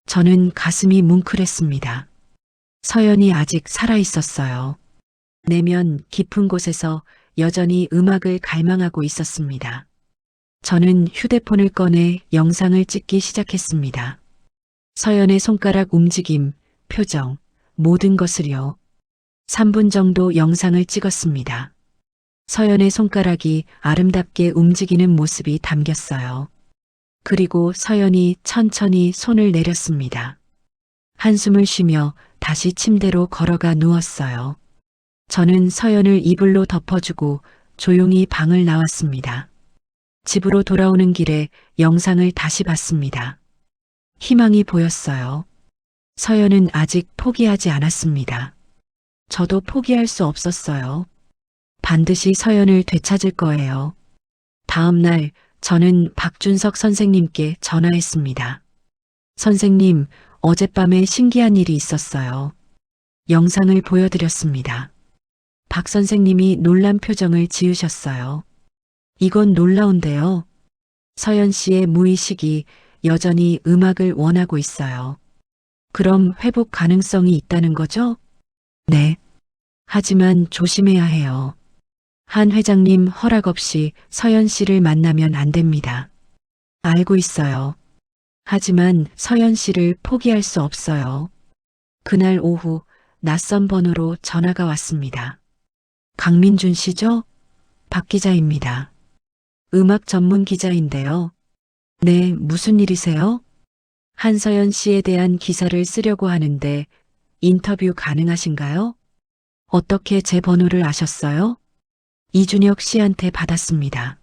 저는 가슴이 뭉클했습니다. 서연이 아직 살아 있었어요. 내면 깊은 곳에서 여전히 음악을 갈망하고 있었습니다. 저는 휴대폰을 꺼내 영상을 찍기 시작했습니다. 서연의 손가락 움직임, 표정, 모든 것을요. 3분 정도 영상을 찍었습니다. 서연의 손가락이 아름답게 움직이는 모습이 담겼어요. 그리고 서연이 천천히 손을 내렸습니다. 한숨을 쉬며 다시 침대로 걸어가 누웠어요. 저는 서연을 이불로 덮어주고 조용히 방을 나왔습니다. 집으로 돌아오는 길에 영상을 다시 봤습니다. 희망이 보였어요. 서연은 아직 포기하지 않았습니다. 저도 포기할 수 없었어요. 반드시 서연을 되찾을 거예요. 다음 날 저는 박준석 선생님께 전화했습니다. 선생님, 어젯밤에 신기한 일이 있었어요. 영상을 보여드렸습니다. 박 선생님이 놀란 표정을 지으셨어요. 이건 놀라운데요. 서연 씨의 무의식이 여전히 음악을 원하고 있어요. 그럼 회복 가능성이 있다는 거죠? 네. 하지만 조심해야 해요. 한 회장님 허락 없이 서연 씨를 만나면 안 됩니다. 알고 있어요. 하지만 서연 씨를 포기할 수 없어요. 그날 오후 낯선 번호로 전화가 왔습니다. 강민준 씨죠? 박 기자입니다. 음악 전문 기자인데요. 네, 무슨 일이세요? 한서연 씨에 대한 기사를 쓰려고 하는데 인터뷰 가능하신가요? 어떻게 제 번호를 아셨어요? 이준혁 씨한테 받았습니다.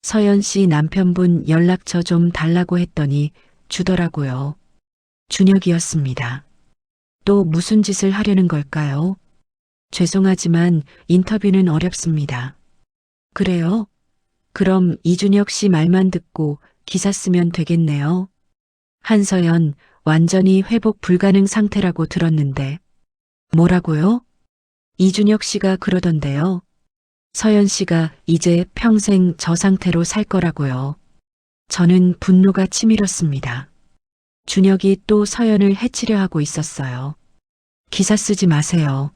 서연 씨 남편분 연락처 좀 달라고 했더니 주더라고요. 준혁이었습니다. 또 무슨 짓을 하려는 걸까요? 죄송하지만 인터뷰는 어렵습니다. 그래요? 그럼 이준혁 씨 말만 듣고 기사 쓰면 되겠네요. 한서연 완전히 회복 불가능 상태라고 들었는데. 뭐라고요? 이준혁 씨가 그러던데요. 서연 씨가 이제 평생 저 상태로 살 거라고요. 저는 분노가 치밀었습니다. 준혁이 또 서연을 해치려 하고 있었어요. 기사 쓰지 마세요.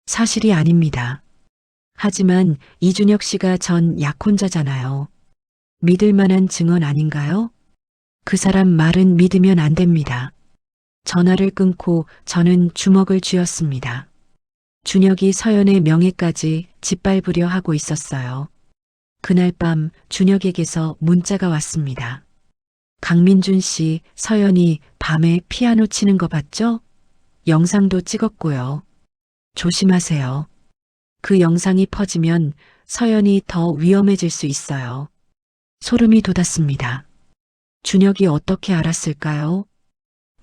사실이 아닙니다. 하지만 이준혁 씨가 전 약혼자잖아요. 믿을 만한 증언 아닌가요? 그 사람 말은 믿으면 안 됩니다. 전화를 끊고 저는 주먹을 쥐었습니다. 준혁이 서연의 명예까지 짓밟으려 하고 있었어요. 그날 밤 준혁에게서 문자가 왔습니다. 강민준 씨, 서연이 밤에 피아노 치는 거 봤죠? 영상도 찍었고요. 조심하세요. 그 영상이 퍼지면 서연이 더 위험해질 수 있어요. 소름이 돋았습니다. 준혁이 어떻게 알았을까요?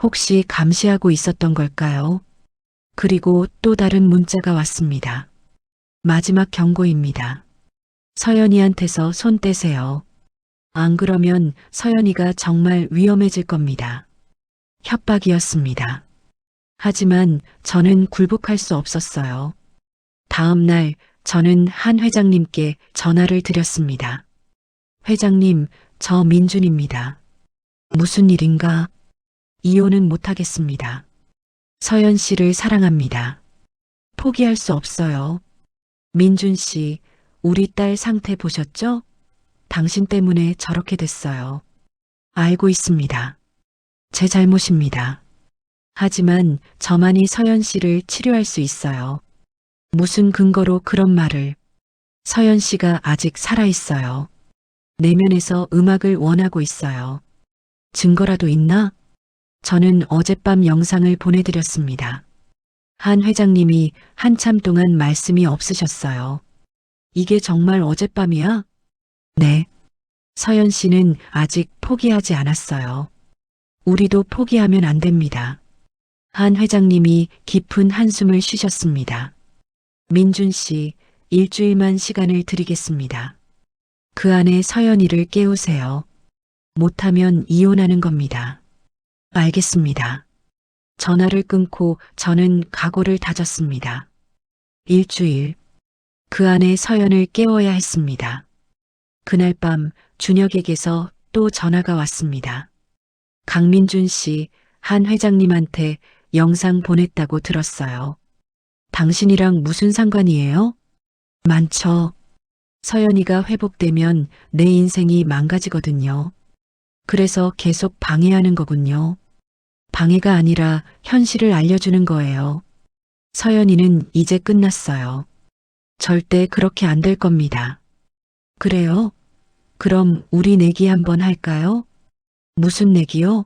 혹시 감시하고 있었던 걸까요? 그리고 또 다른 문자가 왔습니다. 마지막 경고입니다. 서연이한테서 손 떼세요. 안 그러면 서연이가 정말 위험해질 겁니다. 협박이었습니다. 하지만 저는 굴복할 수 없었어요. 다음 날 저는 한 회장님께 전화를 드렸습니다. 회장님, 저 민준입니다. 무슨 일인가? 이혼은 못하겠습니다. 서연 씨를 사랑합니다. 포기할 수 없어요. 민준 씨, 우리 딸 상태 보셨죠? 당신 때문에 저렇게 됐어요. 알고 있습니다. 제 잘못입니다. 하지만 저만이 서연 씨를 치료할 수 있어요. 무슨 근거로 그런 말을? 서연 씨가 아직 살아있어요. 내면에서 음악을 원하고 있어요. 증거라도 있나? 저는 어젯밤 영상을 보내드렸습니다. 한 회장님이 한참 동안 말씀이 없으셨어요. 이게 정말 어젯밤이야? 네. 서연 씨는 아직 포기하지 않았어요. 우리도 포기하면 안 됩니다. 한 회장님이 깊은 한숨을 쉬셨습니다. 민준 씨, 일주일만 시간을 드리겠습니다. 그 안에 서연이를 깨우세요. 못하면 이혼하는 겁니다. 알겠습니다. 전화를 끊고 저는 각오를 다졌습니다. 일주일. 그 안에 서연을 깨워야 했습니다. 그날 밤 준혁에게서 또 전화가 왔습니다. 강민준 씨, 한 회장님한테 영상 보냈다고 들었어요. 당신이랑 무슨 상관이에요? 많죠. 서연이가 회복되면 내 인생이 망가지거든요. 그래서 계속 방해하는 거군요. 방해가 아니라 현실을 알려주는 거예요. 서연이는 이제 끝났어요. 절대 그렇게 안 될 겁니다. 그래요? 그럼 우리 내기 한번 할까요? 무슨 내기요?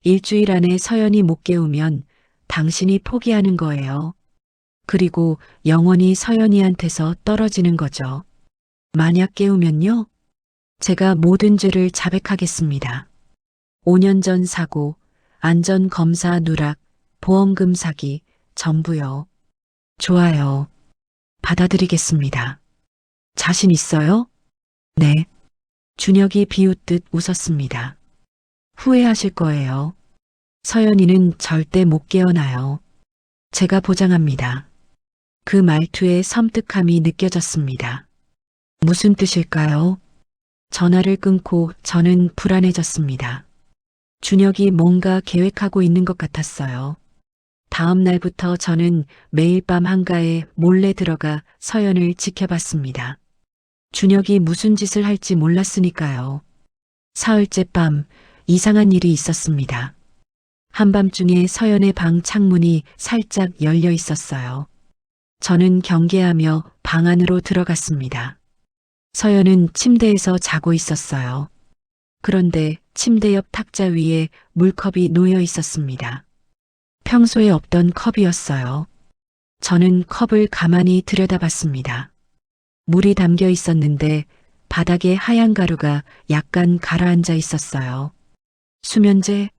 일주일 안에 서연이 못 깨우면 당신이 포기하는 거예요. 그리고 영원히 서연이한테서 떨어지는 거죠. 만약 깨우면요? 제가 모든 죄를 자백하겠습니다. 5년 전 사고, 안전검사 누락, 보험금 사기, 전부요. 좋아요. 받아들이겠습니다. 자신 있어요? 네. 준혁이 비웃듯 웃었습니다. 후회하실 거예요. 서연이는 절대 못 깨어나요. 제가 보장합니다. 그 말투에 섬뜩함이 느껴졌습니다. 무슨 뜻일까요? 전화를 끊고 저는 불안해졌습니다. 준혁이 뭔가 계획하고 있는 것 같았어요. 다음 날부터 저는 매일 밤 한가에 몰래 들어가 서연을 지켜봤습니다. 준혁이 무슨 짓을 할지 몰랐으니까요. 사흘째 밤 이상한 일이 있었습니다. 한밤중에 서연의 방 창문이 살짝 열려 있었어요. 저는 경계하며 방 안으로 들어갔습니다. 서연은 침대에서 자고 있었어요. 그런데 침대 옆 탁자 위에 물컵이 놓여 있었습니다. 평소에 없던 컵이었어요. 저는 컵을 가만히 들여다봤습니다. 물이 담겨 있었는데 바닥에 하얀 가루가 약간 가라앉아 있었어요. 수면제?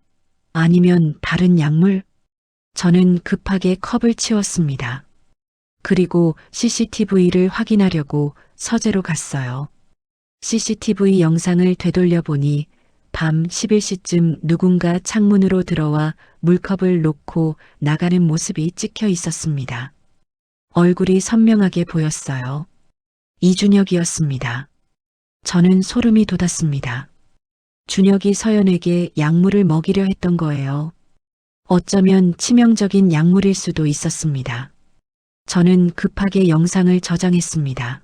아니면 다른 약물? 저는 급하게 컵을 치웠습니다. 그리고 CCTV를 확인하려고 서재로 갔어요. CCTV 영상을 되돌려 보니 밤 11시쯤 누군가 창문으로 들어와 물컵을 놓고 나가는 모습이 찍혀 있었습니다. 얼굴이 선명하게 보였어요. 이준혁이었습니다. 저는 소름이 돋았습니다. 준혁이 서연에게 약물을 먹이려 했던 거예요. 어쩌면 치명적인 약물일 수도 있었습니다. 저는 급하게 영상을 저장했습니다.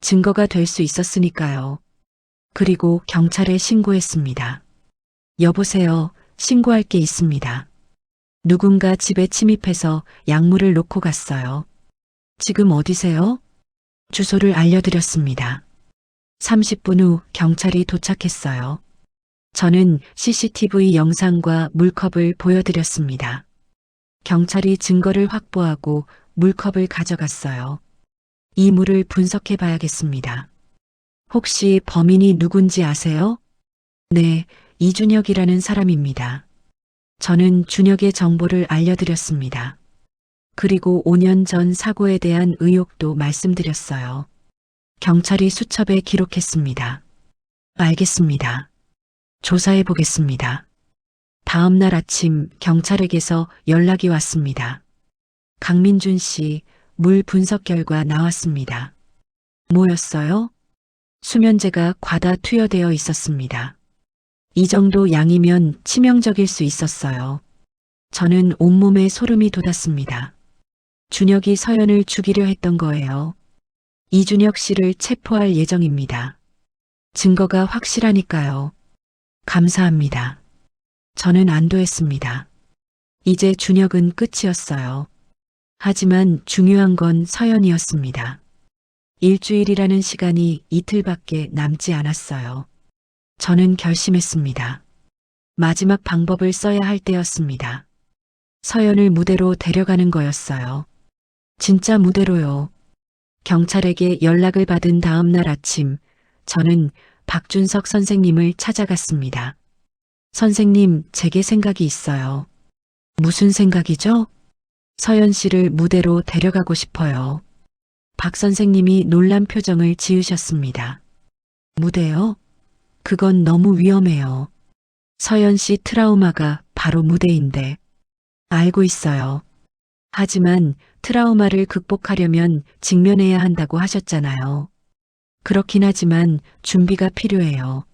증거가 될 수 있었으니까요. 그리고 경찰에 신고했습니다. 여보세요, 신고할 게 있습니다. 누군가 집에 침입해서 약물을 놓고 갔어요. 지금 어디세요? 주소를 알려드렸습니다. 30분 후 경찰이 도착했어요. 저는 CCTV 영상과 물컵을 보여드렸습니다. 경찰이 증거를 확보하고 물컵을 가져갔어요. 이 물을 분석해 봐야겠습니다. 혹시 범인이 누군지 아세요? 네, 이준혁이라는 사람입니다. 저는 준혁의 정보를 알려드렸습니다. 그리고 5년 전 사고에 대한 의혹도 말씀드렸어요. 경찰이 수첩에 기록했습니다. 알겠습니다. 조사해 보겠습니다. 다음 날 아침 경찰에게서 연락이 왔습니다. 강민준 씨, 물 분석 결과 나왔습니다. 뭐였어요? 수면제가 과다 투여되어 있었습니다. 이 정도 양이면 치명적일 수 있었어요. 저는 온몸에 소름이 돋았습니다. 준혁이 서연을 죽이려 했던 거예요. 이준혁 씨를 체포할 예정입니다. 증거가 확실하니까요. 감사합니다. 저는 안도했습니다. 이제 준혁은 끝이었어요. 하지만 중요한 건 서연이었습니다. 일주일이라는 시간이 이틀밖에 남지 않았어요. 저는 결심했습니다. 마지막 방법을 써야 할 때였습니다. 서연을 무대로 데려가는 거였어요. 진짜 무대로요. 경찰에게 연락을 받은 다음 날 아침, 저는 박준석 선생님을 찾아갔습니다. 선생님, 제게 생각이 있어요. 무슨 생각이죠? 서연 씨를 무대로 데려가고 싶어요. 박 선생님이 놀란 표정을 지으셨습니다. 무대요? 그건 너무 위험해요. 서연 씨 트라우마가 바로 무대인데. 알고 있어요. 하지만 트라우마를 극복하려면 직면해야 한다고 하셨잖아요. 그렇긴 하지만 준비가 필요해요.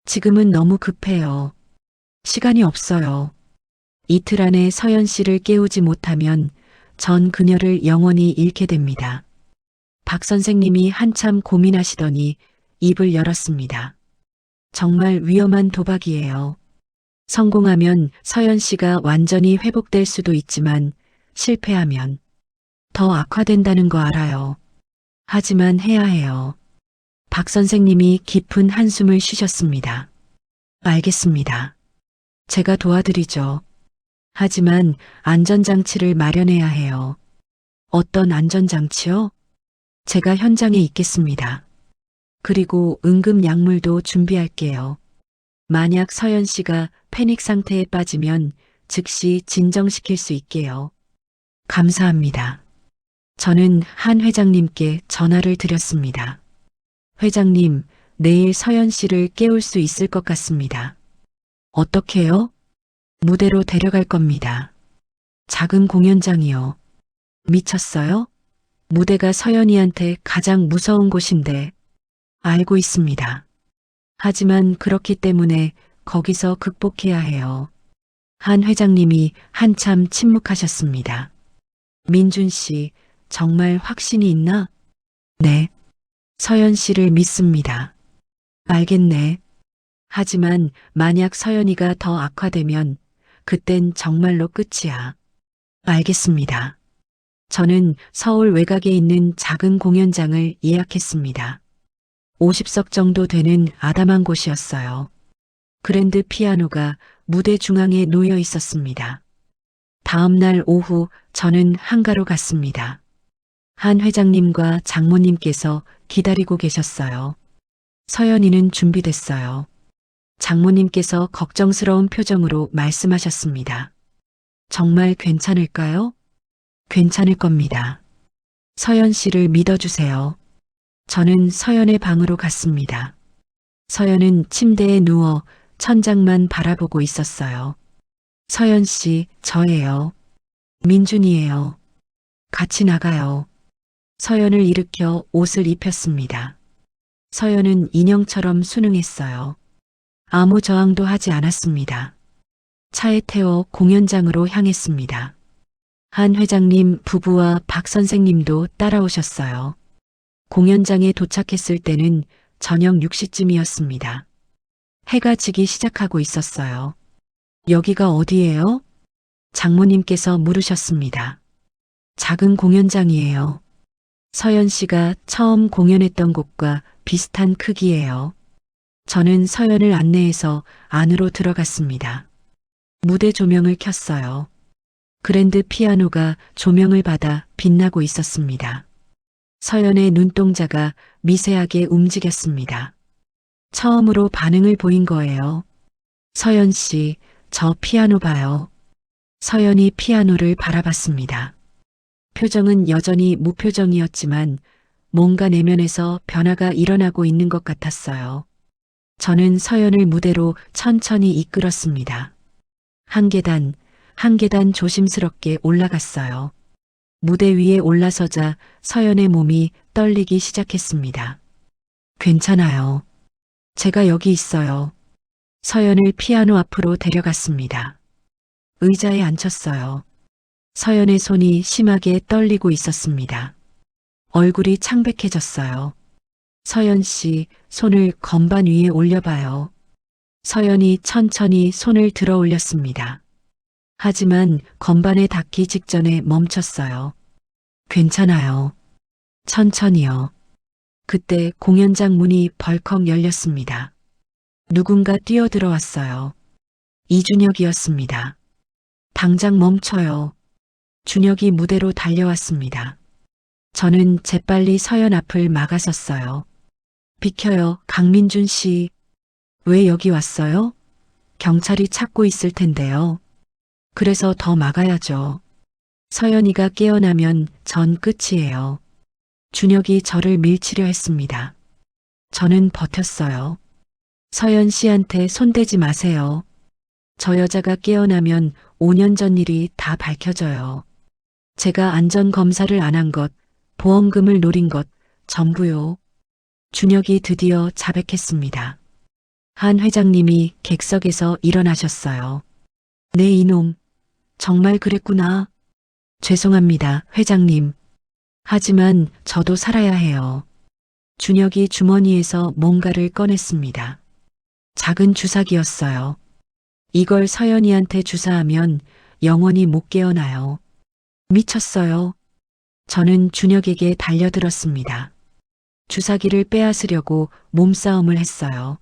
지금은 너무 급해요. 시간이 없어요. 이틀 안에 서연 씨를 깨우지 못하면 전 그녀를 영원히 잃게 됩니다. 박 선생님이 한참 고민하시더니 입을 열었습니다. 정말 위험한 도박이에요. 성공하면 서연 씨가 완전히 회복될 수도 있지만 실패하면 더 악화된다는 거 알아요. 하지만 해야 해요. 박 선생님이 깊은 한숨을 쉬셨습니다. 알겠습니다. 제가 도와드리죠. 하지만 안전장치를 마련해야 해요. 어떤 안전장치요? 제가 현장에 있겠습니다. 그리고 응급 약물도 준비할게요. 만약 서연 씨가 패닉 상태에 빠지면 즉시 진정시킬 수 있게요. 감사합니다. 저는 한 회장님께 전화를 드렸습니다. 회장님, 내일 서연 씨를 깨울 수 있을 것 같습니다. 어떻게요? 무대로 데려갈 겁니다. 작은 공연장이요. 미쳤어요? 무대가 서연이한테 가장 무서운 곳인데 알고 있습니다. 하지만 그렇기 때문에 거기서 극복해야 해요. 한 회장님이 한참 침묵하셨습니다. 민준 씨, 정말 확신이 있나? 네. 서연 씨를 믿습니다. 알겠네. 하지만 만약 서연이가 더 악화되면 그땐 정말로 끝이야. 알겠습니다. 저는 서울 외곽에 있는 작은 공연장을 예약했습니다. 50석 정도 되는 아담한 곳이었어요. 그랜드 피아노가 무대 중앙에 놓여 있었습니다. 다음 날 오후 저는 한가로 갔습니다. 한 회장님과 장모님께서 기다리고 계셨어요. 서연이는 준비됐어요. 장모님께서 걱정스러운 표정으로 말씀하셨습니다. 정말 괜찮을까요? 괜찮을 겁니다. 서연 씨를 믿어주세요. 저는 서연의 방으로 갔습니다. 서연은 침대에 누워 천장만 바라보고 있었어요. 서연 씨, 저예요. 민준이에요. 같이 나가요. 서연을 일으켜 옷을 입혔습니다. 서연은 인형처럼 순응했어요. 아무 저항도 하지 않았습니다. 차에 태워 공연장으로 향했습니다. 한 회장님 부부와 박 선생님도 따라오셨어요. 공연장에 도착했을 때는 저녁 6시쯤이었습니다. 해가 지기 시작하고 있었어요. 여기가 어디예요? 장모님께서 물으셨습니다. 작은 공연장이에요. 서연 씨가 처음 공연했던 곳과 비슷한 크기예요. 저는 서연을 안내해서 안으로 들어갔습니다. 무대 조명을 켰어요. 그랜드 피아노가 조명을 받아 빛나고 있었습니다. 서연의 눈동자가 미세하게 움직였습니다. 처음으로 반응을 보인 거예요. 서연 씨, 저 피아노 봐요. 서연이 피아노를 바라봤습니다. 표정은 여전히 무표정이었지만 뭔가 내면에서 변화가 일어나고 있는 것 같았어요. 저는 서연을 무대로 천천히 이끌었습니다. 한 계단, 한 계단 조심스럽게 올라갔어요. 무대 위에 올라서자 서연의 몸이 떨리기 시작했습니다. 괜찮아요. 제가 여기 있어요. 서연을 피아노 앞으로 데려갔습니다. 의자에 앉혔어요. 서연의 손이 심하게 떨리고 있었습니다. 얼굴이 창백해졌어요. 서연 씨, 손을 건반 위에 올려봐요. 서연이 천천히 손을 들어 올렸습니다. 하지만 건반에 닿기 직전에 멈췄어요. 괜찮아요. 천천히요. 그때 공연장 문이 벌컥 열렸습니다. 누군가 뛰어들어왔어요. 이준혁이었습니다. 당장 멈춰요. 준혁이 무대로 달려왔습니다. 저는 재빨리 서연 앞을 막아섰어요. 비켜요, 강민준 씨. 왜 여기 왔어요? 경찰이 찾고 있을 텐데요. 그래서 더 막아야죠. 서연이가 깨어나면 전 끝이에요. 준혁이 저를 밀치려 했습니다. 저는 버텼어요. 서연 씨한테 손대지 마세요. 저 여자가 깨어나면 5년 전 일이 다 밝혀져요. 제가 안전검사를 안 한 것, 보험금을 노린 것, 전부요. 준혁이 드디어 자백했습니다. 한 회장님이 객석에서 일어나셨어요. 네, 이놈. 정말 그랬구나. 죄송합니다, 회장님. 하지만 저도 살아야 해요. 준혁이 주머니에서 뭔가를 꺼냈습니다. 작은 주사기였어요. 이걸 서연이한테 주사하면 영원히 못 깨어나요. 미쳤어요. 저는 준혁에게 달려들었습니다. 주사기를 빼앗으려고 몸싸움을 했어요.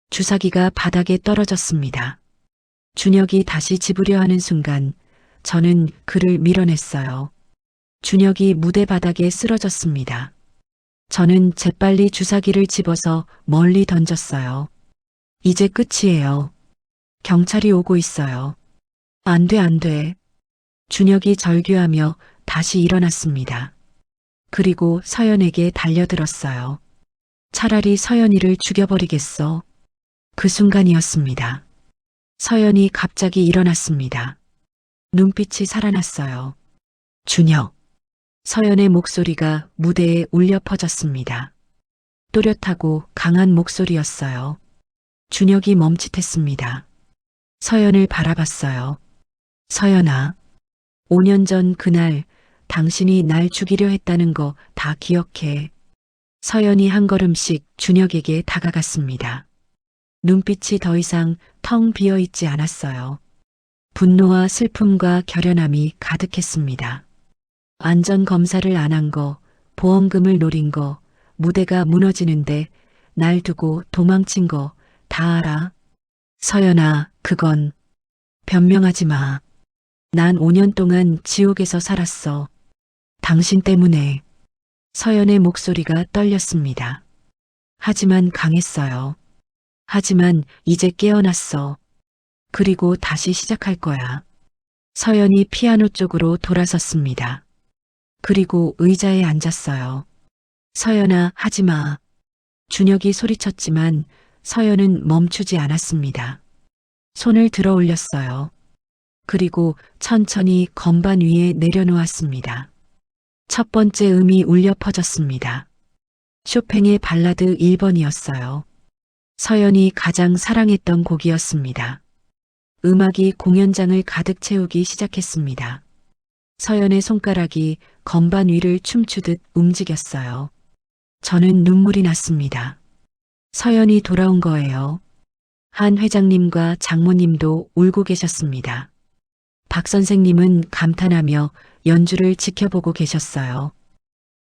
주사기가 바닥에 떨어졌습니다. 준혁이 다시 집으려 하는 순간 저는 그를 밀어냈어요. 준혁이 무대 바닥에 쓰러졌습니다. 저는 재빨리 주사기를 집어서 멀리 던졌어요. 이제 끝이에요. 경찰이 오고 있어요. 안 돼, 안 돼. 준혁이 절규하며 다시 일어났습니다. 그리고 서연에게 달려들었어요. 차라리 서연이를 죽여버리겠어. 그 순간이었습니다. 서연이 갑자기 일어났습니다. 눈빛이 살아났어요. 준혁. 서연의 목소리가 무대에 울려 퍼졌습니다. 또렷하고 강한 목소리였어요. 준혁이 멈칫했습니다. 서연을 바라봤어요. 서연아, 5년 전 그날 당신이 날 죽이려 했다는 거 다 기억해. 서연이 한 걸음씩 준혁에게 다가갔습니다. 눈빛이 더 이상 텅 비어 있지 않았어요. 분노와 슬픔과 결연함이 가득했습니다. 안전검사를 안 한 거, 보험금을 노린 거, 무대가 무너지는데 날 두고 도망친 거 다 알아. 서연아, 그건 변명하지 마. 난 5년 동안 지옥에서 살았어. 당신 때문에. 서연의 목소리가 떨렸습니다. 하지만 강했어요. 하지만 이제 깨어났어. 그리고 다시 시작할 거야. 서연이 피아노 쪽으로 돌아섰습니다. 그리고 의자에 앉았어요. 서연아, 하지 마. 준혁이 소리쳤지만 서연은 멈추지 않았습니다. 손을 들어 올렸어요. 그리고 천천히 건반 위에 내려놓았습니다. 첫 번째 음이 울려 퍼졌습니다. 쇼팽의 발라드 1번이었어요. 서연이 가장 사랑했던 곡이었습니다. 음악이 공연장을 가득 채우기 시작했습니다. 서연의 손가락이 건반 위를 춤추듯 움직였어요. 저는 눈물이 났습니다. 서연이 돌아온 거예요. 한 회장님과 장모님도 울고 계셨습니다. 박 선생님은 감탄하며 연주를 지켜보고 계셨어요.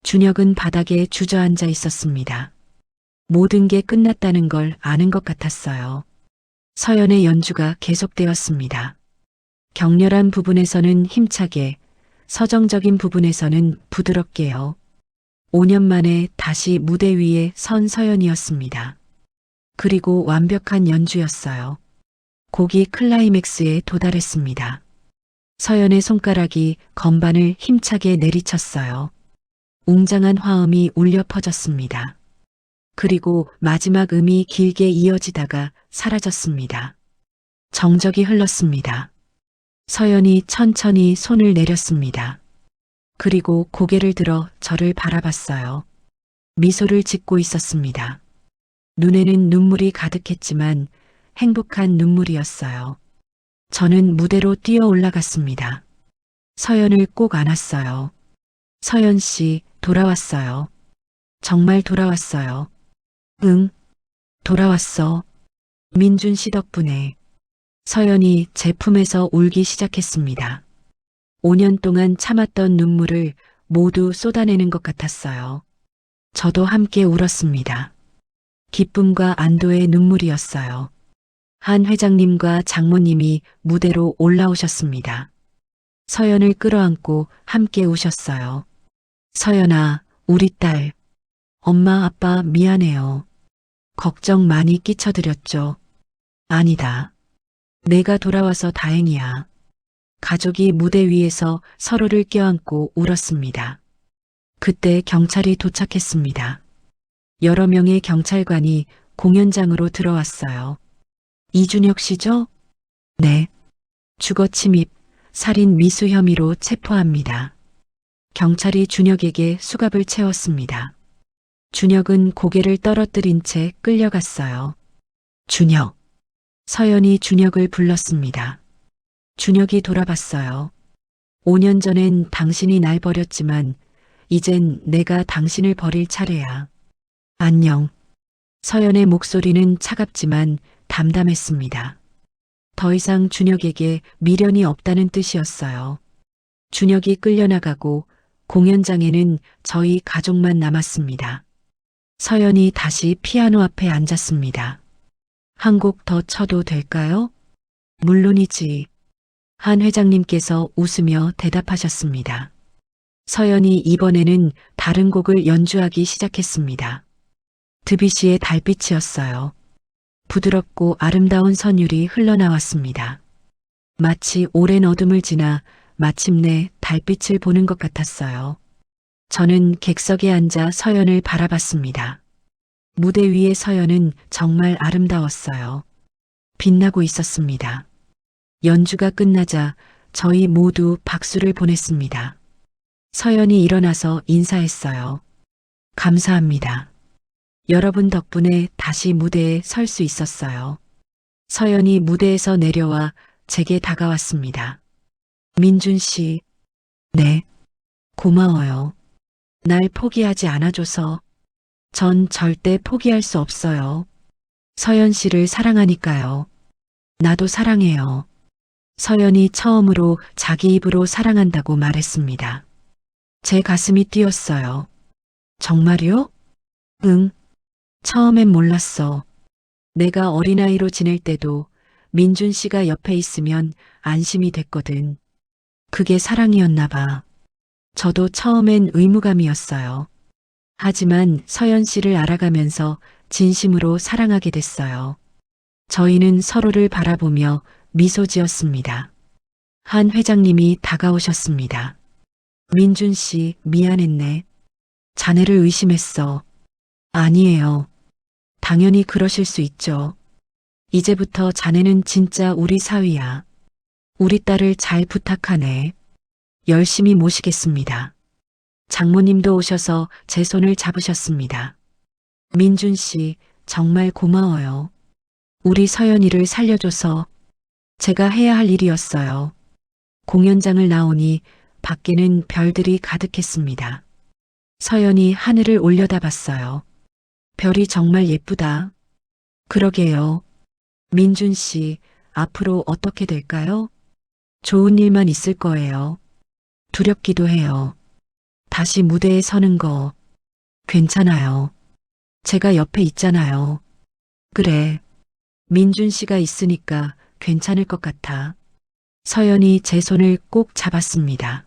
준혁은 바닥에 주저앉아 있었습니다. 모든 게 끝났다는 걸 아는 것 같았어요. 서연의 연주가 계속되었습니다. 격렬한 부분에서는 힘차게, 서정적인 부분에서는 부드럽게요. 5년 만에 다시 무대 위에 선 서연이었습니다. 그리고 완벽한 연주였어요. 곡이 클라이맥스에 도달했습니다. 서연의 손가락이 건반을 힘차게 내리쳤어요. 웅장한 화음이 울려 퍼졌습니다. 그리고 마지막 음이 길게 이어지다가 사라졌습니다. 정적이 흘렀습니다. 서연이 천천히 손을 내렸습니다. 그리고 고개를 들어 저를 바라봤어요. 미소를 짓고 있었습니다. 눈에는 눈물이 가득했지만 행복한 눈물이었어요. 저는 무대로 뛰어 올라갔습니다. 서연을 꼭 안았어요. 서연 씨, 돌아왔어요. 정말 돌아왔어요. 응, 돌아왔어. 민준 씨 덕분에. 서연이 제 품에서 울기 시작했습니다. 5년 동안 참았던 눈물을 모두 쏟아내는 것 같았어요. 저도 함께 울었습니다. 기쁨과 안도의 눈물이었어요. 한 회장님과 장모님이 무대로 올라오셨습니다. 서연을 끌어안고 함께 우셨어요. 서연아, 우리 딸. 엄마, 아빠 미안해요. 걱정 많이 끼쳐드렸죠. 아니다. 내가 돌아와서 다행이야. 가족이 무대 위에서 서로를 껴안고 울었습니다. 그때 경찰이 도착했습니다. 여러 명의 경찰관이 공연장으로 들어왔어요. 이준혁 씨죠? 네. 주거 침입, 살인 미수 혐의로 체포합니다. 경찰이 준혁에게 수갑을 채웠습니다. 준혁은 고개를 떨어뜨린 채 끌려갔어요. 준혁. 서연이 준혁을 불렀습니다. 준혁이 돌아봤어요. 5년 전엔 당신이 날 버렸지만 이젠 내가 당신을 버릴 차례야. 안녕. 서연의 목소리는 차갑지만 담담했습니다. 더 이상 준혁에게 미련이 없다는 뜻이었어요. 준혁이 끌려나가고 공연장에는 저희 가족만 남았습니다. 서연이 다시 피아노 앞에 앉았습니다. 한 곡 더 쳐도 될까요? 물론이지. 한 회장님께서 웃으며 대답하셨습니다. 서연이 이번에는 다른 곡을 연주하기 시작했습니다. 드뷔시의 달빛이었어요. 부드럽고 아름다운 선율이 흘러나왔습니다. 마치 오랜 어둠을 지나 마침내 달빛을 보는 것 같았어요. 저는 객석에 앉아 서연을 바라봤습니다. 무대 위의 서연은 정말 아름다웠어요. 빛나고 있었습니다. 연주가 끝나자 저희 모두 박수를 보냈습니다. 서연이 일어나서 인사했어요. 감사합니다. 여러분 덕분에 다시 무대에 설 수 있었어요. 서연이 무대에서 내려와 제게 다가왔습니다. 민준 씨. 네. 고마워요. 날 포기하지 않아줘서. 전 절대 포기할 수 없어요. 서연 씨를 사랑하니까요. 나도 사랑해요. 서연이 처음으로 자기 입으로 사랑한다고 말했습니다. 제 가슴이 뛰었어요. 정말요? 응. 처음엔 몰랐어. 내가 어린아이로 지낼 때도 민준 씨가 옆에 있으면 안심이 됐거든. 그게 사랑이었나 봐. 저도 처음엔 의무감이었어요. 하지만 서연 씨를 알아가면서 진심으로 사랑하게 됐어요. 저희는 서로를 바라보며 미소 지었습니다. 한 회장님이 다가오셨습니다. 민준 씨, 미안했네. 자네를 의심했어. 아니에요. 당연히 그러실 수 있죠. 이제부터 자네는 진짜 우리 사위야. 우리 딸을 잘 부탁하네. 열심히 모시겠습니다. 장모님도 오셔서 제 손을 잡으셨습니다. 민준 씨, 정말 고마워요. 우리 서연이를 살려줘서 제가 해야 할 일이었어요. 공연장을 나오니 밖에는 별들이 가득했습니다. 서연이 하늘을 올려다봤어요. 별이 정말 예쁘다. 그러게요. 민준 씨, 앞으로 어떻게 될까요? 좋은 일만 있을 거예요. 두렵기도 해요. 다시 무대에 서는 거 괜찮아요. 제가 옆에 있잖아요. 그래. 민준 씨가 있으니까 괜찮을 것 같아. 서연이 제 손을 꼭 잡았습니다.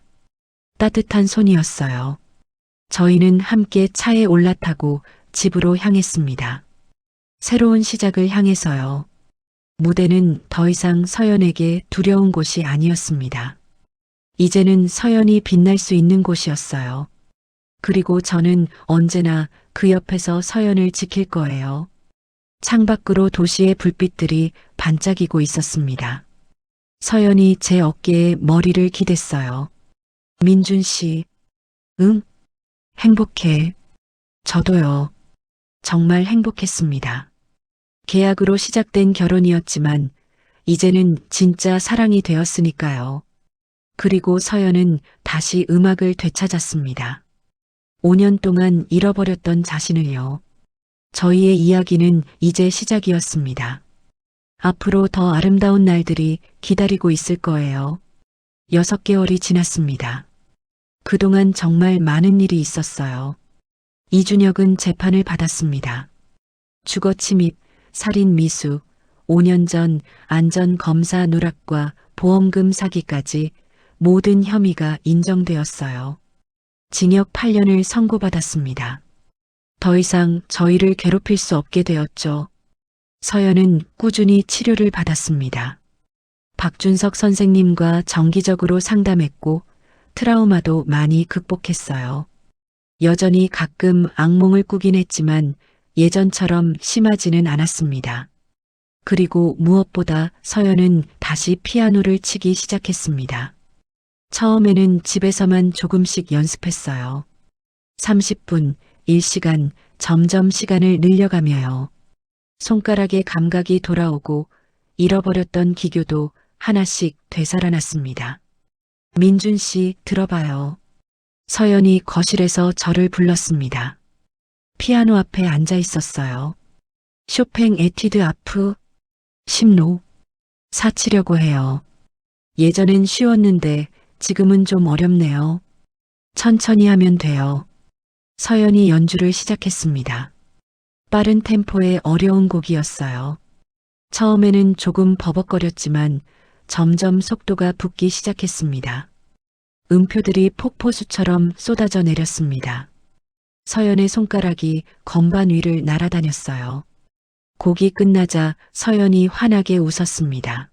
따뜻한 손이었어요. 저희는 함께 차에 올라타고 집으로 향했습니다. 새로운 시작을 향해서요. 무대는 더 이상 서연에게 두려운 곳이 아니었습니다. 이제는 서연이 빛날 수 있는 곳이었어요. 그리고 저는 언제나 그 옆에서 서연을 지킬 거예요. 창밖으로 도시의 불빛들이 반짝이고 있었습니다. 서연이 제 어깨에 머리를 기댔어요. 민준 씨, 응? 행복해. 저도요. 정말 행복했습니다. 계약으로 시작된 결혼이었지만 이제는 진짜 사랑이 되었으니까요. 그리고 서연은 다시 음악을 되찾았습니다. 5년 동안 잃어버렸던 자신을요. 저희의 이야기는 이제 시작이었습니다. 앞으로 더 아름다운 날들이 기다리고 있을 거예요. 6개월이 지났습니다. 그동안 정말 많은 일이 있었어요. 이준혁은 재판을 받았습니다. 주거 침입, 살인 미수, 5년 전 안전검사 누락과 보험금 사기까지 모든 혐의가 인정되었어요. 징역 8년을 선고받았습니다. 더 이상 저희를 괴롭힐 수 없게 되었죠. 서연은 꾸준히 치료를 받았습니다. 박준석 선생님과 정기적으로 상담했고 트라우마도 많이 극복했어요. 여전히 가끔 악몽을 꾸긴 했지만 예전처럼 심하지는 않았습니다. 그리고 무엇보다 서연은 다시 피아노를 치기 시작했습니다. 처음에는 집에서만 조금씩 연습했어요. 30분, 1시간, 점점 시간을 늘려가며요. 손가락의 감각이 돌아오고 잃어버렸던 기교도 하나씩 되살아났습니다. 민준 씨, 들어봐요. 서연이 거실에서 저를 불렀습니다. 피아노 앞에 앉아 있었어요. 쇼팽 에티드 아프 10로 사치려고 해요. 예전엔 쉬웠는데 지금은 좀 어렵네요. 천천히 하면 돼요. 서연이 연주를 시작했습니다. 빠른 템포의 어려운 곡이었어요. 처음에는 조금 버벅거렸지만 점점 속도가 붙기 시작했습니다. 음표들이 폭포수처럼 쏟아져 내렸습니다. 서연의 손가락이 건반 위를 날아다녔어요. 곡이 끝나자 서연이 환하게 웃었습니다.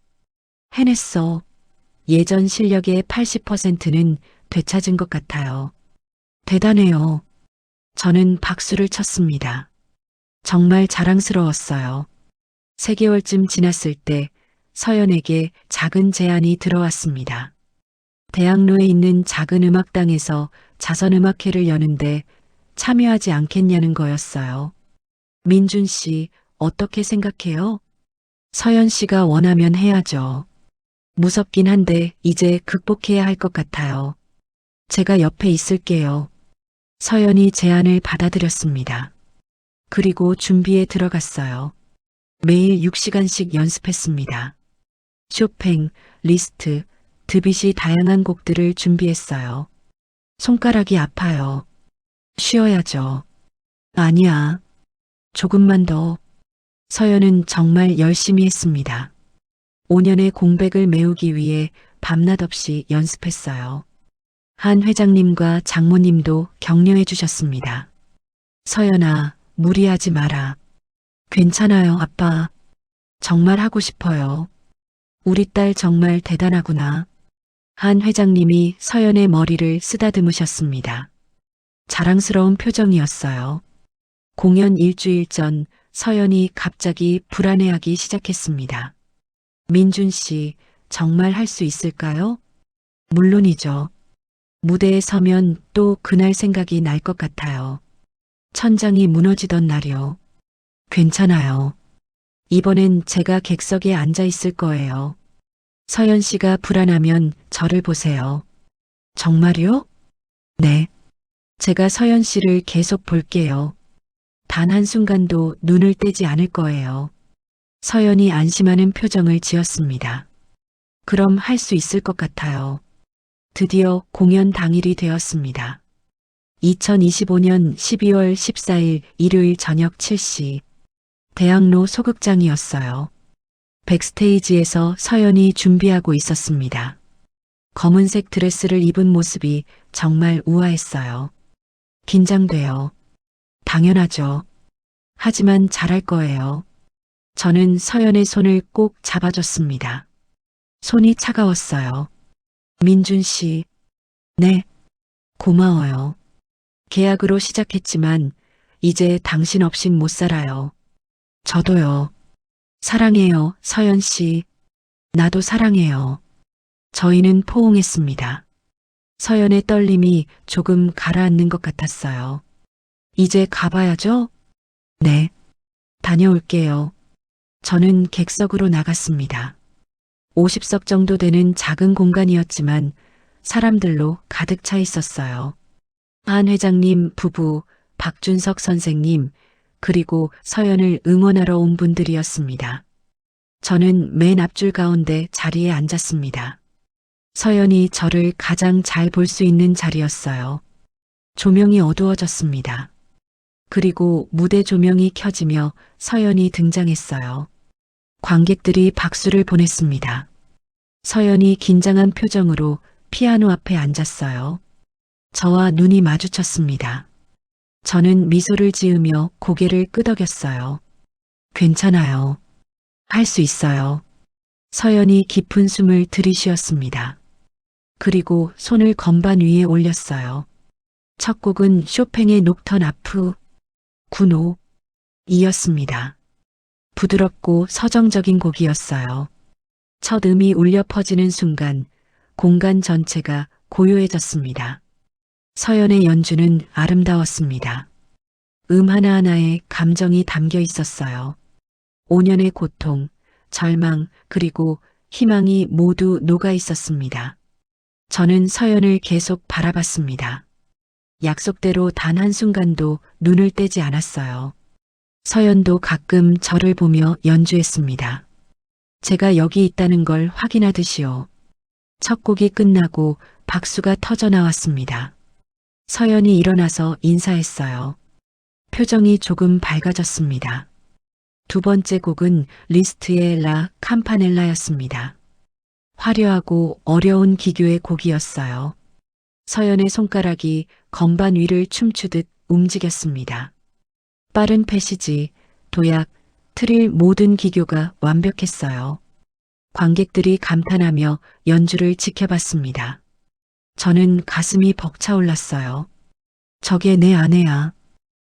해냈어. 예전 실력의 80%는 되찾은 것 같아요. 대단해요. 저는 박수를 쳤습니다. 정말 자랑스러웠어요. 3개월쯤 지났을 때 서연에게 작은 제안이 들어왔습니다. 대학로에 있는 작은 음악당에서 자선음악회를 여는데 참여하지 않겠냐는 거였어요. 민준 씨, 어떻게 생각해요? 서연 씨가 원하면 해야죠. 무섭긴 한데 이제 극복해야 할 것 같아요. 제가 옆에 있을게요. 서연이 제안을 받아들였습니다. 그리고 준비에 들어갔어요. 매일 6시간씩 연습했습니다. 쇼팽, 리스트, 드빗이 다양한 곡들을 준비했어요. 손가락이 아파요. 쉬어야죠. 아니야. 조금만 더. 서연은 정말 열심히 했습니다. 5년의 공백을 메우기 위해 밤낮 없이 연습했어요. 한 회장님과 장모님도 격려해 주셨습니다. 서연아, 무리하지 마라. 괜찮아요, 아빠. 정말 하고 싶어요. 우리 딸 정말 대단하구나. 한 회장님이 서연의 머리를 쓰다듬으셨습니다. 자랑스러운 표정이었어요. 공연 일주일 전 서연이 갑자기 불안해하기 시작했습니다. 민준 씨, 정말 할 수 있을까요? 물론이죠. 무대에 서면 또 그날 생각이 날 것 같아요. 천장이 무너지던 날이요. 괜찮아요. 이번엔 제가 객석에 앉아 있을 거예요. 서연 씨가 불안하면 저를 보세요. 정말요? 네. 제가 서연 씨를 계속 볼게요. 단 한순간도 눈을 떼지 않을 거예요. 서연이 안심하는 표정을 지었습니다. 그럼 할 수 있을 것 같아요. 드디어 공연 당일이 되었습니다. 2025년 12월 14일 일요일 저녁 7시. 대학로 소극장이었어요. 백스테이지에서 서연이 준비하고 있었습니다. 검은색 드레스를 입은 모습이 정말 우아했어요. 긴장돼요. 당연하죠. 하지만 잘할 거예요. 저는 서연의 손을 꼭 잡아줬습니다. 손이 차가웠어요. 민준 씨. 네. 고마워요. 계약으로 시작했지만 이제 당신 없인 못 살아요. 저도요. 사랑해요, 서연 씨. 나도 사랑해요. 저희는 포옹했습니다. 서연의 떨림이 조금 가라앉는 것 같았어요. 이제 가봐야죠? 네. 다녀올게요. 저는 객석으로 나갔습니다. 50석 정도 되는 작은 공간이었지만 사람들로 가득 차 있었어요. 한 회장님 부부, 박준석 선생님, 그리고 서연을 응원하러 온 분들이었습니다. 저는 맨 앞줄 가운데 자리에 앉았습니다. 서연이 저를 가장 잘 볼 수 있는 자리였어요. 조명이 어두워졌습니다. 그리고 무대 조명이 켜지며 서연이 등장했어요. 관객들이 박수를 보냈습니다. 서연이 긴장한 표정으로 피아노 앞에 앉았어요. 저와 눈이 마주쳤습니다. 저는 미소를 지으며 고개를 끄덕였어요. 괜찮아요. 할 수 있어요. 서연이 깊은 숨을 들이쉬었습니다. 그리고 손을 건반 위에 올렸어요. 첫 곡은 쇼팽의 녹턴 아프 9호 이었습니다. 부드럽고 서정적인 곡이었어요. 첫 음이 울려 퍼지는 순간 공간 전체가 고요해졌습니다. 서연의 연주는 아름다웠습니다. 음 하나하나에 감정이 담겨 있었어요. 5년의 고통, 절망, 그리고 희망이 모두 녹아 있었습니다. 저는 서연을 계속 바라봤습니다. 약속대로 단 한순간도 눈을 떼지 않았어요. 서연도 가끔 저를 보며 연주했습니다. 제가 여기 있다는 걸 확인하듯이요. 첫 곡이 끝나고 박수가 터져 나왔습니다. 서연이 일어나서 인사했어요. 표정이 조금 밝아졌습니다. 두 번째 곡은 리스트의 라 캄파넬라였습니다. 화려하고 어려운 기교의 곡이었어요. 서연의 손가락이 건반 위를 춤추듯 움직였습니다. 빠른 패시지, 도약, 트릴 모든 기교가 완벽했어요. 관객들이 감탄하며 연주를 지켜봤습니다. 저는 가슴이 벅차올랐어요. 저게 내 아내야.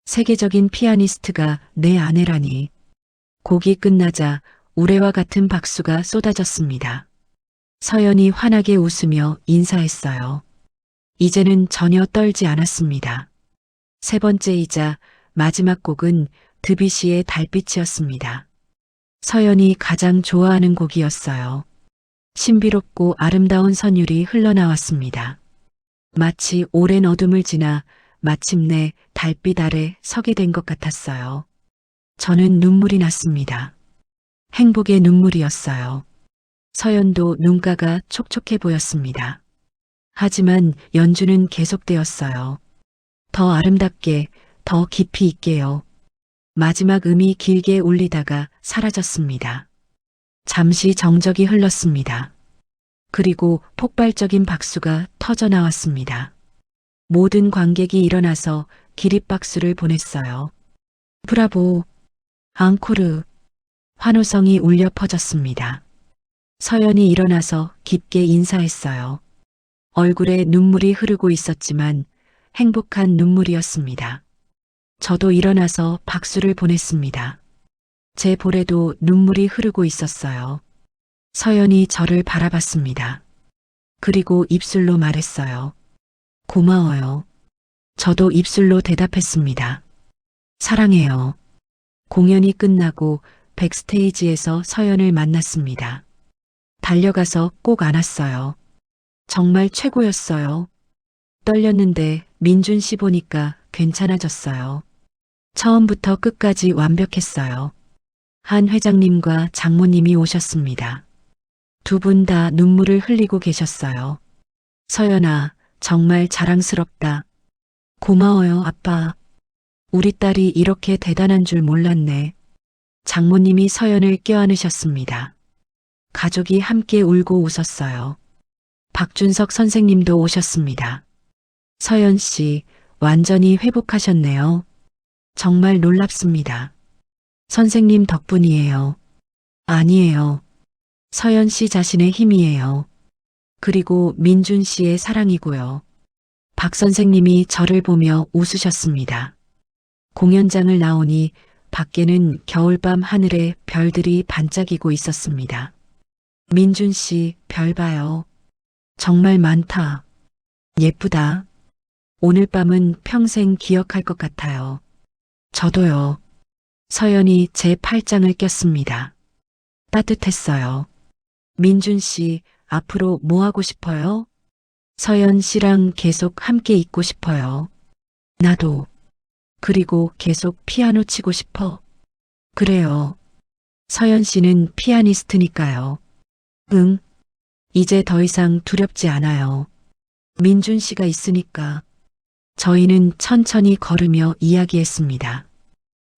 세계적인 피아니스트가 내 아내라니. 곡이 끝나자 우레와 같은 박수가 쏟아졌습니다. 서연이 환하게 웃으며 인사했어요. 이제는 전혀 떨지 않았습니다. 세 번째이자 마지막 곡은 드뷔시의 달빛이었습니다. 서연이 가장 좋아하는 곡이었어요. 신비롭고 아름다운 선율이 흘러나왔습니다. 마치 오랜 어둠을 지나 마침내 달빛 아래 서게 된 것 같았어요. 저는 눈물이 났습니다. 행복의 눈물이었어요. 서연도 눈가가 촉촉해 보였습니다. 하지만 연주는 계속되었어요. 더 아름답게, 더 깊이 있게요. 마지막 음이 길게 울리다가 사라졌습니다. 잠시 정적이 흘렀습니다. 그리고 폭발적인 박수가 터져 나왔습니다. 모든 관객이 일어나서 기립박수를 보냈어요. 브라보, 앙코르, 환호성이 울려 퍼졌습니다. 서연이 일어나서 깊게 인사했어요. 얼굴에 눈물이 흐르고 있었지만 행복한 눈물이었습니다. 저도 일어나서 박수를 보냈습니다. 제 볼에도 눈물이 흐르고 있었어요. 서연이 저를 바라봤습니다. 그리고 입술로 말했어요. 고마워요. 저도 입술로 대답했습니다. 사랑해요. 공연이 끝나고 백스테이지에서 서연을 만났습니다. 달려가서 꼭 안았어요. 정말 최고였어요. 떨렸는데 민준 씨 보니까 괜찮아졌어요. 처음부터 끝까지 완벽했어요. 한 회장님과 장모님이 오셨습니다. 두 분 다 눈물을 흘리고 계셨어요. 서연아, 정말 자랑스럽다. 고마워요, 아빠. 우리 딸이 이렇게 대단한 줄 몰랐네. 장모님이 서연을 껴안으셨습니다. 가족이 함께 울고 웃었어요. 박준석 선생님도 오셨습니다. 서연 씨, 완전히 회복하셨네요. 정말 놀랍습니다. 선생님 덕분이에요. 아니에요. 서연 씨 자신의 힘이에요. 그리고 민준 씨의 사랑이고요. 박 선생님이 저를 보며 웃으셨습니다. 공연장을 나오니 밖에는 겨울밤 하늘에 별들이 반짝이고 있었습니다. 민준 씨, 별 봐요. 정말 많다. 예쁘다. 오늘 밤은 평생 기억할 것 같아요. 저도요. 서연이 제 팔짱을 꼈습니다. 따뜻했어요. 민준 씨, 앞으로 뭐 하고 싶어요? 서연 씨랑 계속 함께 있고 싶어요. 나도. 그리고 계속 피아노 치고 싶어. 그래요. 서연 씨는 피아니스트니까요. 응. 이제 더 이상 두렵지 않아요. 민준 씨가 있으니까. 저희는 천천히 걸으며 이야기했습니다.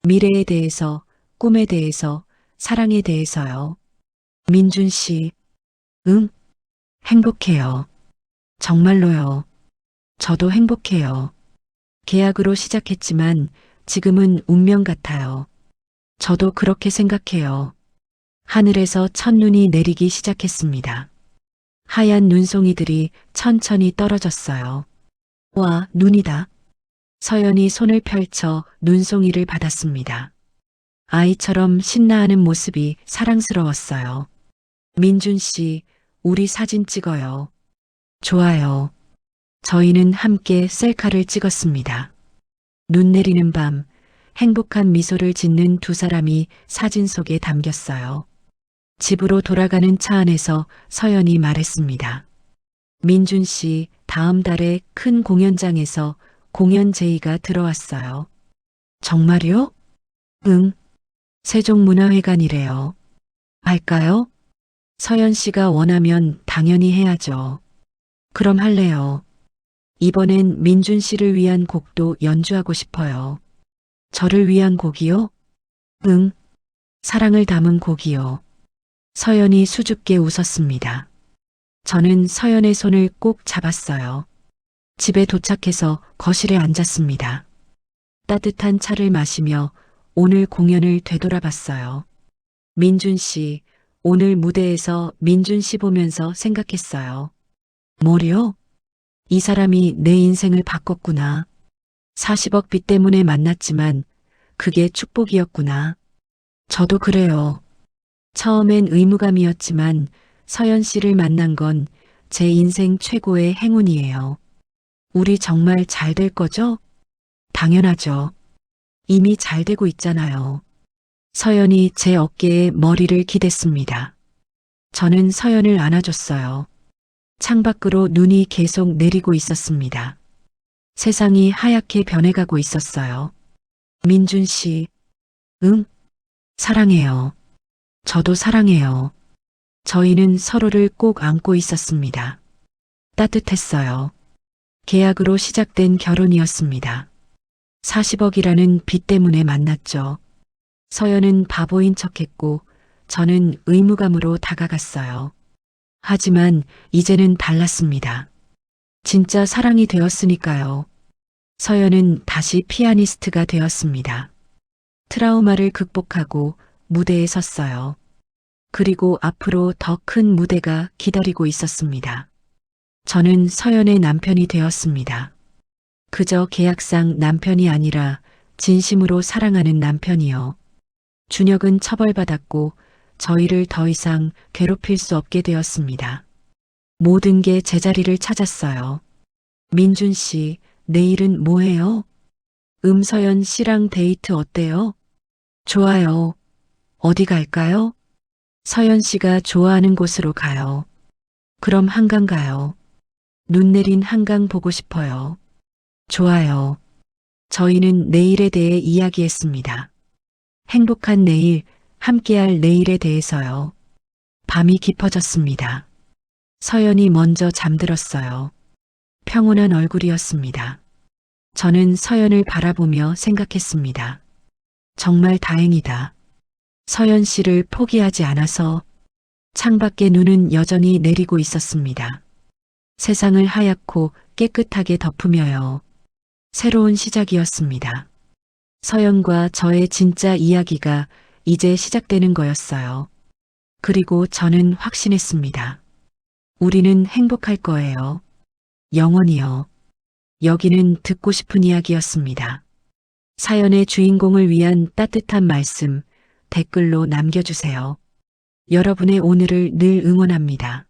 미래에 대해서, 꿈에 대해서, 사랑에 대해서요. 민준 씨, 응? 행복해요. 정말로요. 저도 행복해요. 계약으로 시작했지만 지금은 운명 같아요. 저도 그렇게 생각해요. 하늘에서 첫눈이 내리기 시작했습니다. 하얀 눈송이들이 천천히 떨어졌어요. 와, 눈이다. 서연이 손을 펼쳐 눈송이를 받았습니다. 아이처럼 신나하는 모습이 사랑스러웠어요. 민준 씨, 우리 사진 찍어요. 좋아요. 저희는 함께 셀카를 찍었습니다. 눈 내리는 밤, 행복한 미소를 짓는 두 사람이 사진 속에 담겼어요. 집으로 돌아가는 차 안에서 서연이 말했습니다. 민준 씨, 다음 달에 큰 공연장에서 공연 제의가 들어왔어요. 정말요? 응. 세종문화회관이래요. 할까요? 서연 씨가 원하면 당연히 해야죠. 그럼 할래요. 이번엔 민준 씨를 위한 곡도 연주하고 싶어요. 저를 위한 곡이요? 응. 사랑을 담은 곡이요. 서연이 수줍게 웃었습니다. 저는 서연의 손을 꼭 잡았어요. 집에 도착해서 거실에 앉았습니다. 따뜻한 차를 마시며 오늘 공연을 되돌아봤어요. 민준 씨, 오늘 무대에서 민준 씨 보면서 생각했어요. 뭐요? 이 사람이 내 인생을 바꿨구나. 40억 빚 때문에 만났지만 그게 축복이었구나. 저도 그래요. 처음엔 의무감이었지만 서연 씨를 만난 건 제 인생 최고의 행운이에요. 우리 정말 잘 될 거죠? 당연하죠. 이미 잘 되고 있잖아요. 서연이 제 어깨에 머리를 기댔습니다. 저는 서연을 안아줬어요. 창밖으로 눈이 계속 내리고 있었습니다. 세상이 하얗게 변해가고 있었어요. 민준 씨, 응? 사랑해요. 저도 사랑해요. 저희는 서로를 꼭 안고 있었습니다. 따뜻했어요. 계약으로 시작된 결혼이었습니다. 40억이라는 빚 때문에 만났죠. 서연은 바보인 척했고 저는 의무감으로 다가갔어요. 하지만 이제는 달랐습니다. 진짜 사랑이 되었으니까요. 서연은 다시 피아니스트가 되었습니다. 트라우마를 극복하고 무대에 섰어요. 그리고 앞으로 더 큰 무대가 기다리고 있었습니다. 저는 서연의 남편이 되었습니다. 그저 계약상 남편이 아니라 진심으로 사랑하는 남편이요. 준혁은 처벌받았고 저희를 더 이상 괴롭힐 수 없게 되었습니다. 모든 게 제자리를 찾았어요. 민준 씨, 내일은 뭐해요? 서연 씨랑 데이트 어때요? 좋아요. 어디 갈까요? 서연 씨가 좋아하는 곳으로 가요. 그럼 한강 가요. 눈 내린 한강 보고 싶어요. 좋아요. 저희는 내일에 대해 이야기했습니다. 행복한 내일, 함께할 내일에 대해서요. 밤이 깊어졌습니다. 서연이 먼저 잠들었어요. 평온한 얼굴이었습니다. 저는 서연을 바라보며 생각했습니다. 정말 다행이다. 서연 씨를 포기하지 않아서. 창밖에 눈은 여전히 내리고 있었습니다. 세상을 하얗고 깨끗하게 덮으며요. 새로운 시작이었습니다. 서연과 저의 진짜 이야기가 이제 시작되는 거였어요. 그리고 저는 확신했습니다. 우리는 행복할 거예요. 영원히요. 여기는 듣고 싶은 이야기였습니다. 사연의 주인공을 위한 따뜻한 말씀 댓글로 남겨주세요. 여러분의 오늘을 늘 응원합니다.